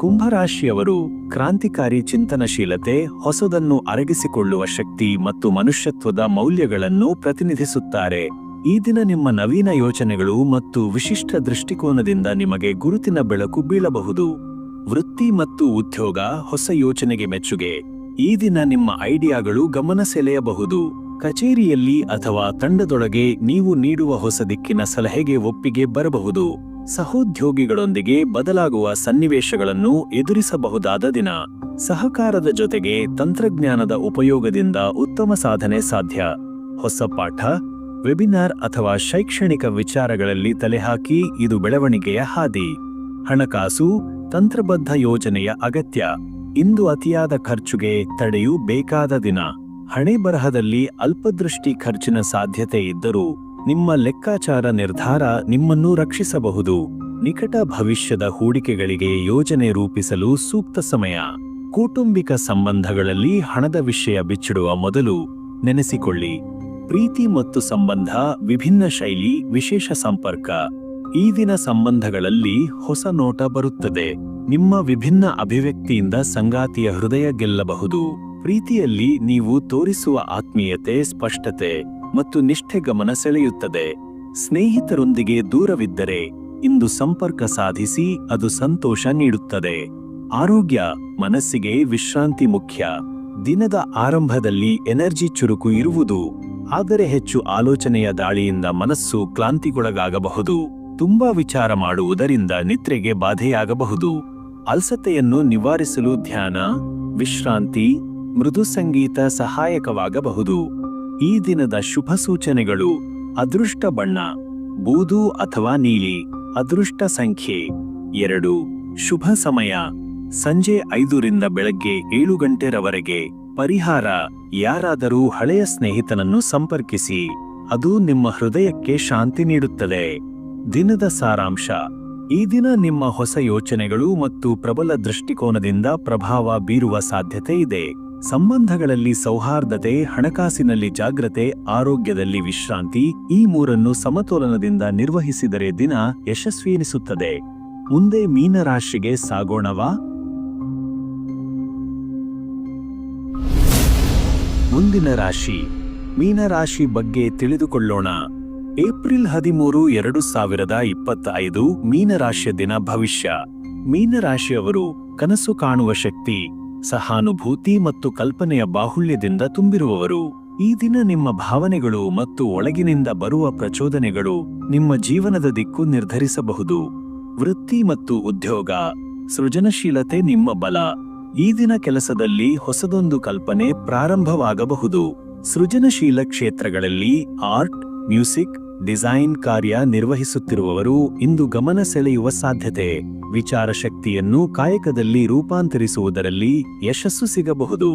ಕುಂಭರಾಶಿಯವರು ಕ್ರಾಂತಿಕಾರಿ ಚಿಂತನಶೀಲತೆ, ಹೊಸದನ್ನು ಅರಗಿಸಿಕೊಳ್ಳುವ ಶಕ್ತಿ ಮತ್ತು ಮನುಷ್ಯತ್ವದ ಮೌಲ್ಯಗಳನ್ನು ಪ್ರತಿನಿಧಿಸುತ್ತಾರೆ. ಈ ದಿನ ನಿಮ್ಮ ನವೀನ ಯೋಚನೆಗಳು ಮತ್ತು ವಿಶಿಷ್ಟ ದೃಷ್ಟಿಕೋನದಿಂದ ನಿಮಗೆ ಗುರುತಿನ ಬೆಳಕು ಬೀಳಬಹುದು. ವೃತ್ತಿ ಮತ್ತು ಉದ್ಯೋಗ: ಹೊಸ ಯೋಚನೆಗೆ ಮೆಚ್ಚುಗೆ. ಈ ದಿನ ನಿಮ್ಮ ಐಡಿಯಾಗಳು ಗಮನ ಸೆಳೆಯಬಹುದು. ಕಚೇರಿಯಲ್ಲಿ ಅಥವಾ ತಂಡದೊಳಗೆ ನೀವು ನೀಡುವ ಹೊಸ ದಿಕ್ಕಿನ ಸಲಹೆಗೆ ಒಪ್ಪಿಗೆ ಬರಬಹುದು. ಸಹೋದ್ಯೋಗಿಗಳೊಂದಿಗೆ ಬದಲಾಗುವ ಸನ್ನಿವೇಶಗಳನ್ನು ಎದುರಿಸಬಹುದಾದ ದಿನ. ಸಹಕಾರದ ಜೊತೆಗೆ ತಂತ್ರಜ್ಞಾನದ ಉಪಯೋಗದಿಂದ ಉತ್ತಮ ಸಾಧನೆ ಸಾಧ್ಯ. ಹೊಸ ಪಾಠ, ವೆಬಿನಾರ್ ಅಥವಾ ಶೈಕ್ಷಣಿಕ ವಿಚಾರಗಳಲ್ಲಿ ತಲೆಹಾಕಿ, ಇದು ಬೆಳವಣಿಗೆಯ ಹಾದಿ. ಹಣಕಾಸು: ತಂತ್ರಬದ್ಧ ಯೋಜನೆಯ ಅಗತ್ಯ. ಇಂದು ಅತಿಯಾದ ಖರ್ಚುಗೆ ತಡೆಯು ಬೇಕಾದ ದಿನ. ಹಣೆ ಬರಹದಲ್ಲಿ ಅಲ್ಪದೃಷ್ಟಿ ಖರ್ಚಿನ ಸಾಧ್ಯತೆ ಇದ್ದರೂ ನಿಮ್ಮ ಲೆಕ್ಕಾಚಾರ ನಿರ್ಧಾರ ನಿಮ್ಮನ್ನು ರಕ್ಷಿಸಬಹುದು. ನಿಕಟ ಭವಿಷ್ಯದ ಹೂಡಿಕೆಗಳಿಗೆ ಯೋಜನೆ ರೂಪಿಸಲು ಸೂಕ್ತ ಸಮಯ. ಕೌಟುಂಬಿಕ ಸಂಬಂಧಗಳಲ್ಲಿ ಹಣದ ವಿಷಯ ಬಿಚ್ಚಿಡುವ ಮೊದಲು ನೆನೆಸಿಕೊಳ್ಳಿ. ಪ್ರೀತಿ ಮತ್ತು ಸಂಬಂಧ ವಿಭಿನ್ನ ಶೈಲಿ, ವಿಶೇಷ ಸಂಪರ್ಕ. ಈ ದಿನ ಸಂಬಂಧಗಳಲ್ಲಿ ಹೊಸ ನೋಟ ಬರುತ್ತದೆ. ನಿಮ್ಮ ವಿಭಿನ್ನ ಅಭಿವ್ಯಕ್ತಿಯಿಂದ ಸಂಗಾತಿಯ ಹೃದಯ ಗೆಲ್ಲಬಹುದು. ಪ್ರೀತಿಯಲ್ಲಿ ನೀವು ತೋರಿಸುವ ಆತ್ಮೀಯತೆ, ಸ್ಪಷ್ಟತೆ ಮತ್ತು ನಿಷ್ಠೆ ಗಮನ ಸೆಳೆಯುತ್ತದೆ. ಸ್ನೇಹಿತರೊಂದಿಗೆ ದೂರವಿದ್ದರೆ ಇಂದು ಸಂಪರ್ಕ ಸಾಧಿಸಿ, ಅದು ಸಂತೋಷ ನೀಡುತ್ತದೆ. ಆರೋಗ್ಯ, ಮನಸ್ಸಿಗೆ ವಿಶ್ರಾಂತಿ ಮುಖ್ಯ. ದಿನದ ಆರಂಭದಲ್ಲಿ ಎನರ್ಜಿ ಚುರುಕು ಇರುವುದು, ಆದರೆ ಹೆಚ್ಚು ಆಲೋಚನೆಯ ದಾಳಿಯಿಂದ ಮನಸ್ಸು ಕ್ಲಾಂತಿಗೊಳಗಾಗಬಹುದು. ತುಂಬಾ ವಿಚಾರ ಮಾಡುವುದರಿಂದ ನಿದ್ರೆಗೆ ಬಾಧೆಯಾಗಬಹುದು. ಅಲ್ಸತೆಯನ್ನು ನಿವಾರಿಸಲು ಧ್ಯಾನ, ವಿಶ್ರಾಂತಿ, ಮೃದು ಸಂಗೀತ ಸಹಾಯಕವಾಗಬಹುದು. ಈ ದಿನದ ಶುಭ ಸೂಚನೆಗಳು: ಅದೃಷ್ಟ ಬಣ್ಣ ಬೂದು ಅಥವಾ ನೀಲಿ. ಅದೃಷ್ಟ ಸಂಖ್ಯೆ 2. ಶುಭ ಸಮಯ ಸಂಜೆ 5 ರಿಂದ ಬೆಳಗ್ಗೆ 7 ಗಂಟೆರವರೆಗೆ. ಪರಿಹಾರ: ಯಾರಾದರೂ ಹಳೆಯ ಸ್ನೇಹಿತನನ್ನು ಸಂಪರ್ಕಿಸಿ, ಅದು ನಿಮ್ಮ ಹೃದಯಕ್ಕೆ ಶಾಂತಿ ನೀಡುತ್ತದೆ. ದಿನದ ಸಾರಾಂಶ: ಈ ದಿನ ನಿಮ್ಮ ಹೊಸ ಯೋಚನೆಗಳು ಮತ್ತು ಪ್ರಬಲ ದೃಷ್ಟಿಕೋನದಿಂದ ಪ್ರಭಾವ ಬೀರುವ ಸಾಧ್ಯತೆ ಇದೆ. ಸಂಬಂಧಗಳಲ್ಲಿ ಸೌಹಾರ್ದತೆ, ಹಣಕಾಸಿನಲ್ಲಿ ಜಾಗ್ರತೆ, ಆರೋಗ್ಯದಲ್ಲಿ ವಿಶ್ರಾಂತಿ, ಈ ಮೂರನ್ನು ಸಮತೋಲನದಿಂದ ನಿರ್ವಹಿಸಿದರೆ ದಿನ ಯಶಸ್ವಿ ಎನಿಸುತ್ತದೆ. ಮುಂದೆ ಮೀನರಾಶಿಗೆ ಸಾಗೋಣವಾ? ಮುಂದಿನ ರಾಶಿ ಮೀನರಾಶಿ ಬಗ್ಗೆ ತಿಳಿದುಕೊಳ್ಳೋಣ. ಏಪ್ರಿಲ್ 13, 2025 ಮೀನರಾಶಿಯ ದಿನ. ಭವಿಷ್ಯ: ಮೀನರಾಶಿಯವರು ಕನಸು ಕಾಣುವ ಶಕ್ತಿ, ಸಹಾನುಭೂತಿ ಮತ್ತು ಕಲ್ಪನೆಯ ಬಾಹುಳ್ಯದಿಂದ ತುಂಬಿರುವವರು. ಈ ದಿನ ನಿಮ್ಮ ಭಾವನೆಗಳು ಮತ್ತು ಒಳಗಿನಿಂದ ಬರುವ ಪ್ರಚೋದನೆಗಳು ನಿಮ್ಮ ಜೀವನದ ದಿಕ್ಕು ನಿರ್ಧರಿಸಬಹುದು. ವೃತ್ತಿ ಮತ್ತು ಉದ್ಯೋಗ: ಸೃಜನಶೀಲತೆ ನಿಮ್ಮ ಬಲ. ಈ ದಿನ ಕೆಲಸದಲ್ಲಿ ಹೊಸದೊಂದು ಕಲ್ಪನೆ ಪ್ರಾರಂಭವಾಗಬಹುದು. ಸೃಜನಶೀಲ ಕ್ಷೇತ್ರಗಳಲ್ಲಿ ಆರ್ಟ್, ಮ್ಯೂಸಿಕ್, ಡಿಸೈನ್ ಕಾರ್ಯ ನಿರ್ವಹಿಸುತ್ತಿರುವವರು ಇಂದು ಗಮನ ಸೆಳೆಯುವ ಸಾಧ್ಯತೆ. ವಿಚಾರ ಶಕ್ತಿಯನ್ನು ಕಾಯಕದಲ್ಲಿ ರೂಪಾಂತರಿಸುವುದರಲ್ಲಿ ಯಶಸ್ಸು ಸಿಗಬಹುದು.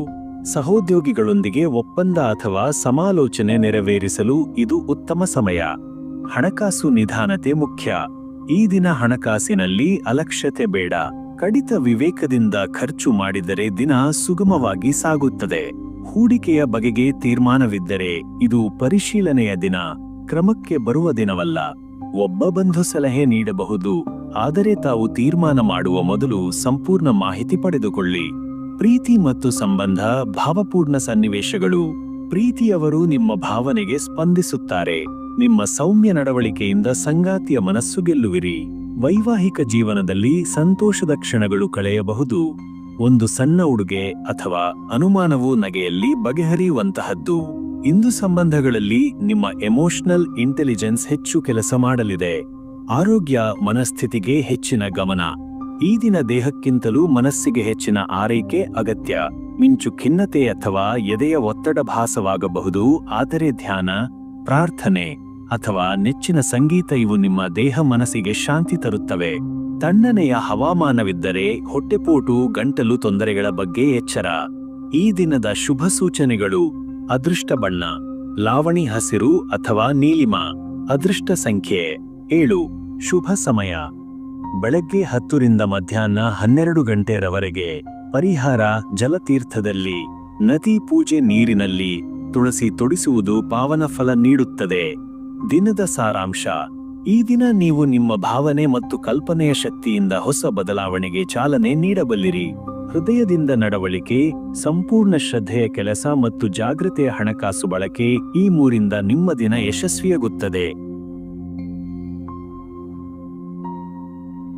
ಸಹೋದ್ಯೋಗಿಗಳೊಂದಿಗೆ ಒಪ್ಪಂದ ಅಥವಾ ಸಮಾಲೋಚನೆ ನೆರವೇರಿಸಲು ಇದು ಉತ್ತಮ ಸಮಯ. ಹಣಕಾಸು ನಿಧಾನತೆ ಮುಖ್ಯ. ಈ ದಿನ ಹಣಕಾಸಿನಲ್ಲಿ ಅಲಕ್ಷ್ಯತೆ ಬೇಡ. ಕಡಿತ ವಿವೇಕದಿಂದ ಖರ್ಚು ಮಾಡಿದರೆ ದಿನ ಸುಗಮವಾಗಿ ಸಾಗುತ್ತದೆ. ಹೂಡಿಕೆಯ ಬಗೆಗೆ ತೀರ್ಮಾನವಿದ್ದರೆ ಇದು ಪರಿಶೀಲನೆಯ ದಿನ, ಕ್ರಮಕ್ಕೆ ಬರುವ ದಿನವಲ್ಲ. ಒಬ್ಬ ಬಂಧು ಸಲಹೆ ನೀಡಬಹುದು, ಆದರೆ ತಾವು ತೀರ್ಮಾನ ಮಾಡುವ ಮೊದಲು ಸಂಪೂರ್ಣ ಮಾಹಿತಿ ಪಡೆದುಕೊಳ್ಳಿ. ಪ್ರೀತಿ ಮತ್ತು ಸಂಬಂಧ ಭಾವಪೂರ್ಣ ಸನ್ನಿವೇಶಗಳು. ಪ್ರೀತಿಯವರು ನಿಮ್ಮ ಭಾವನೆಗೆ ಸ್ಪಂದಿಸುತ್ತಾರೆ. ನಿಮ್ಮ ಸೌಮ್ಯ ನಡವಳಿಕೆಯಿಂದ ಸಂಗಾತಿಯ ಮನಸ್ಸು ಗೆಲ್ಲುವಿರಿ. ವೈವಾಹಿಕ ಜೀವನದಲ್ಲಿ ಸಂತೋಷದ ಕ್ಷಣಗಳು ಕಳೆಯಬಹುದು. ಒಂದು ಸಣ್ಣ ಉಡುಗೆ ಅಥವಾ ಅನುಮಾನವು ನಗೆಯಲ್ಲಿ ಬಗೆಹರಿಯುವಂತಹದ್ದು. ಇಂದು ಸಂಬಂಧಗಳಲ್ಲಿ ನಿಮ್ಮ ಎಮೋಷನಲ್ ಇಂಟೆಲಿಜೆನ್ಸ್ ಹೆಚ್ಚು ಕೆಲಸ ಮಾಡಲಿದೆ. ಆರೋಗ್ಯ, ಮನಸ್ಥಿತಿಗೆ ಹೆಚ್ಚಿನ ಗಮನ. ಈ ದಿನ ದೇಹಕ್ಕಿಂತಲೂ ಮನಸ್ಸಿಗೆ ಹೆಚ್ಚಿನ ಆರೈಕೆ ಅಗತ್ಯ. ಮಿಂಚು ಖಿನ್ನತೆ ಅಥವಾ ಎದೆಯ ಒತ್ತಡ ಭಾಸವಾಗಬಹುದು, ಆದರೆ ಧ್ಯಾನ, ಪ್ರಾರ್ಥನೆ ಅಥವಾ ನೆಚ್ಚಿನ ಸಂಗೀತ ಇವು ನಿಮ್ಮ ದೇಹ ಮನಸ್ಸಿಗೆ ಶಾಂತಿ ತರುತ್ತವೆ. ತಣ್ಣನೆಯ ಹವಾಮಾನವಿದ್ದರೆ ಹೊಟ್ಟೆಪೋಟು, ಗಂಟಲು ತೊಂದರೆಗಳ ಬಗ್ಗೆ ಎಚ್ಚರ. ಈ ದಿನದ ಶುಭ ಸೂಚನೆಗಳು: ಅದೃಷ್ಟ ಬಣ್ಣ ಲಾವಣಿ ಹಸಿರು ಅಥವಾ ನೀಲಿಮ. ಅದೃಷ್ಟ ಸಂಖ್ಯೆ 7. ಶುಭ ಸಮಯ ಬೆಳಗ್ಗೆ 10 ರಿಂದ ಮಧ್ಯಾಹ್ನ 12 ಗಂಟೆರವರೆಗೆ. ಪರಿಹಾರ: ಜಲತೀರ್ಥದಲ್ಲಿ, ನದಿ ಪೂಜೆ, ನೀರಿನಲ್ಲಿ ತುಳಸಿ ತೊಡಿಸುವುದು ಪಾವನ ಫಲ ನೀಡುತ್ತದೆ. ದಿನದ ಸಾರಾಂಶ: ಈ ದಿನ ನೀವು ನಿಮ್ಮ ಭಾವನೆ ಮತ್ತು ಕಲ್ಪನೆಯ ಶಕ್ತಿಯಿಂದ ಹೊಸ ಬದಲಾವಣೆಗೆ ಚಾಲನೆ ನೀಡಬಲ್ಲಿರಿ. ಹೃದಯದಿಂದ ನಡವಳಿಕೆ, ಸಂಪೂರ್ಣ ಶ್ರದ್ಧೆಯ ಕೆಲಸ ಮತ್ತು ಜಾಗೃತೆಯ ಹಣಕಾಸು ಬಳಕೆ, ಈ ಮೂರಿಂದ ನಿಮ್ಮ ದಿನ ಯಶಸ್ವಿಯಾಗುತ್ತದೆ.